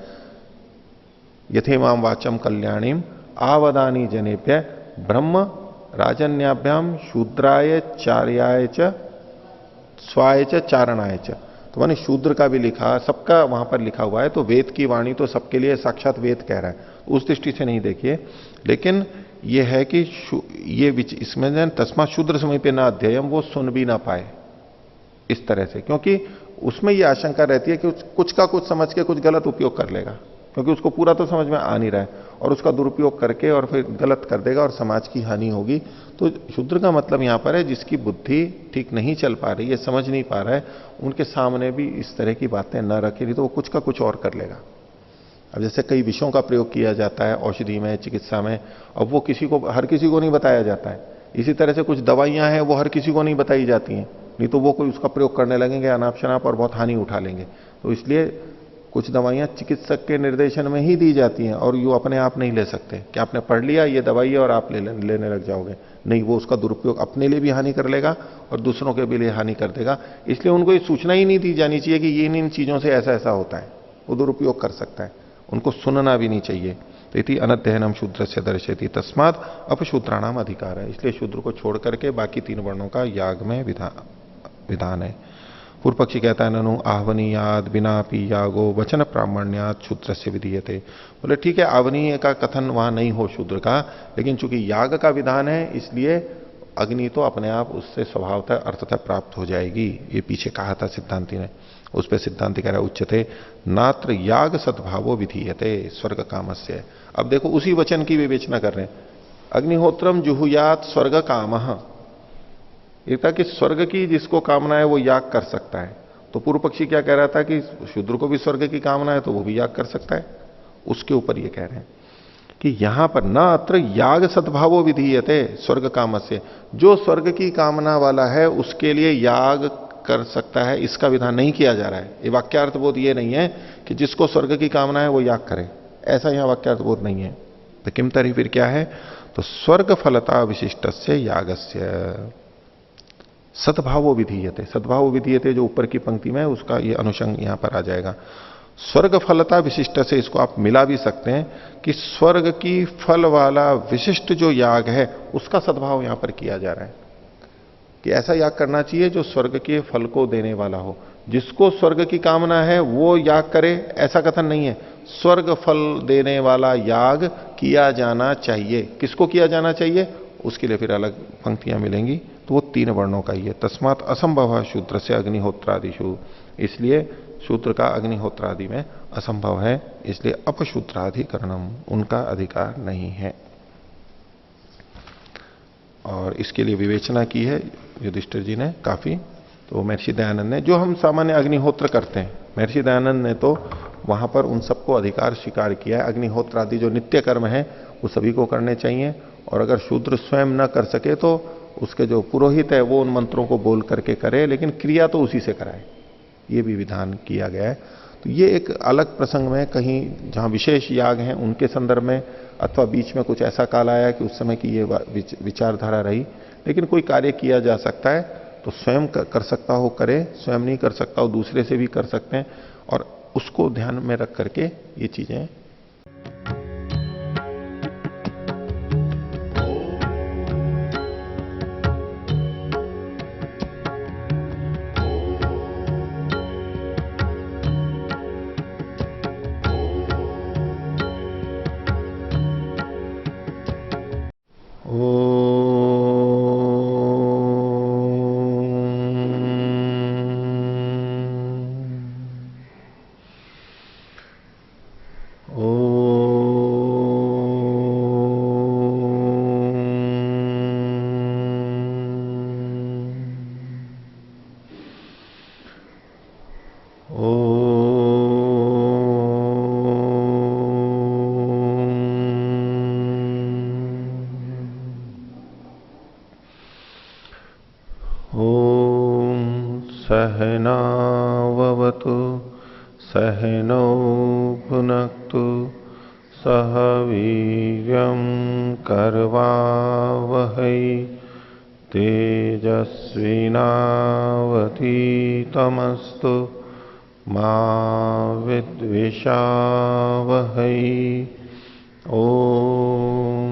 यथेमाम वाचम कल्याणीम आवदानी जनेभ्य ब्रह्म राजन्याभ्याम शूद्राय चार्याय च स्वाय च चारणाय च, तो माने शूद्र का भी लिखा, सबका वहां पर लिखा हुआ है। तो वेद की वाणी तो सबके लिए साक्षात वेद कह रहा है, उस दृष्टि से नहीं देखिए। लेकिन यह है कि ये इसमें तस्मात् शूद्र समीपे न अध्ययम, वो सुन भी ना पाए इस तरह से, क्योंकि उसमें यह आशंका रहती है कि कुछ का कुछ समझ के कुछ गलत उपयोग कर लेगा, क्योंकि उसको पूरा तो समझ में आ नहीं रहा है, और उसका दुरुपयोग करके और फिर गलत कर देगा और समाज की हानि होगी। तो शूद्र का मतलब यहां पर है जिसकी बुद्धि ठीक नहीं चल पा रही है, समझ नहीं पा रहा है, उनके सामने भी इस तरह की बातें न रखे, नहीं तो वो कुछ का कुछ और कर लेगा। अब जैसे कई विषयों का प्रयोग किया जाता है औषधि में, चिकित्सा में, अब वो हर किसी को नहीं बताया जाता है। इसी तरह से कुछ दवाइयां हैं वो हर किसी को नहीं बताई जाती हैं, नहीं तो वो कोई उसका प्रयोग करने लगेंगे अनाप शनाप और बहुत हानि उठा लेंगे। तो इसलिए कुछ दवाइयां चिकित्सक के निर्देशन में ही दी जाती हैं, और ये अपने आप नहीं ले सकते कि आपने पढ़ लिया ये दवाई है और आप लेने लग जाओगे, नहीं, वो उसका दुरुपयोग अपने लिए भी हानि कर लेगा और दूसरों के भी लिए हानि कर देगा। इसलिए उनको ये सूचना ही नहीं दी जानी चाहिए कि ये इन चीजों से ऐसा ऐसा होता है, वो दुरुपयोग कर सकता है, उनको सुनना भी नहीं चाहिए। तो इति अनध्ययनम शूद्र से दर्शयति तस्मात् अपशूद्राणाम अधिकार है, इसलिए शूद्र को छोड़ करके बाकी 3 वर्णों का याग में विधान है। पूर्व पक्षी कहता है ननु आहवनीयाद बिनापि यागो वचन प्रामाण्यात शूद्र से विधीयते, बोले ठीक है आवनीय का कथन वहां नहीं हो शूद्र का, लेकिन चूंकि याग का विधान है इसलिए अग्नि तो अपने आप उससे स्वभावतः अर्थतः प्राप्त हो जाएगी। ये पीछे कहा था सिद्धांति ने, उस पर सिद्धांति कह रहा है उच्चते नात्र याग सद्भावो विधीयते स्वर्ग कामस्य। अब देखो उसी वचन की विवेचना कर रहे हैं, अग्निहोत्रम जुहुयात स्वर्ग कामः, ये था कि स्वर्ग की जिसको कामना है वो याग कर सकता है। तो पूर्व पक्षी क्या कह रहा था कि शूद्र को भी स्वर्ग की कामना है तो वो भी याग कर सकता है, उसके ऊपर ये कह रहे हैं कि यहां पर न अत्र याग सद्भावो विधीयते स्वर्ग कामस्य, जो स्वर्ग की कामना वाला है उसके लिए याग कर सकता है, इसका विधान नहीं किया जा रहा है। ये वाक्यार्थ बोध ये नहीं है कि जिसको स्वर्ग की कामना है वो याग करे, ऐसा यहां वाक्यार्थ बोध नहीं है। तो किम तरी फिर क्या है, तो स्वर्ग फलता विशिष्टस्य यागस्य सद्भावो विधीयते, सद्भावो विधीयते जो ऊपर की पंक्ति में उसका ये अनुषंग यहां पर आ जाएगा। स्वर्ग फलता विशिष्ट से इसको आप मिला भी सकते हैं कि स्वर्ग की फल वाला विशिष्ट जो याग है उसका सद्भाव यहां पर किया जा रहा है कि ऐसा याग करना चाहिए जो स्वर्ग के फल को देने वाला हो। जिसको स्वर्ग की कामना है वो याग करे, ऐसा कथन नहीं है। स्वर्ग फल देने वाला याग किया जाना चाहिए। किसको किया जाना चाहिए, उसके लिए फिर अलग पंक्तियां मिलेंगी। तो वो 3 वर्णों का ही है। तस्मात असंभव शूद्र से अग्निहोत्रादिशु, इसलिए शूद्र का अग्निहोत्रादि में असंभव है, इसलिए अपशूद्राधिकरणम, उनका अधिकार नहीं है। और इसके लिए विवेचना की है युधिष्ठिर जी ने काफी। तो महर्षि दयानंद ने, जो हम सामान्य अग्निहोत्र करते हैं, महर्षि दयानंद ने तो वहां पर उन सबको अधिकार स्वीकार किया है। अग्निहोत्र आदि जो नित्य कर्म है वो सभी को करने चाहिए, और अगर शूद्र स्वयं न कर सके तो उसके जो पुरोहित है वो उन मंत्रों को बोल करके करे, लेकिन क्रिया तो उसी से कराए, ये भी विधान किया गया है। तो ये एक अलग प्रसंग में कहीं जहां विशेष याग हैं उनके संदर्भ में, अथवा बीच में कुछ ऐसा काल आया कि उस समय की ये विचारधारा रही। लेकिन कोई कार्य किया जा सकता है तो स्वयं कर सकता हो करे, स्वयं नहीं कर सकता हो दूसरे से भी कर सकते हैं, और उसको ध्यान में रख करके ये चीजें। सहनावतु सहनौ भुनक्तु सह वीर्यं करवावहै तेजस्विनावधीतमस्तु मा विद्विषावहै। ओम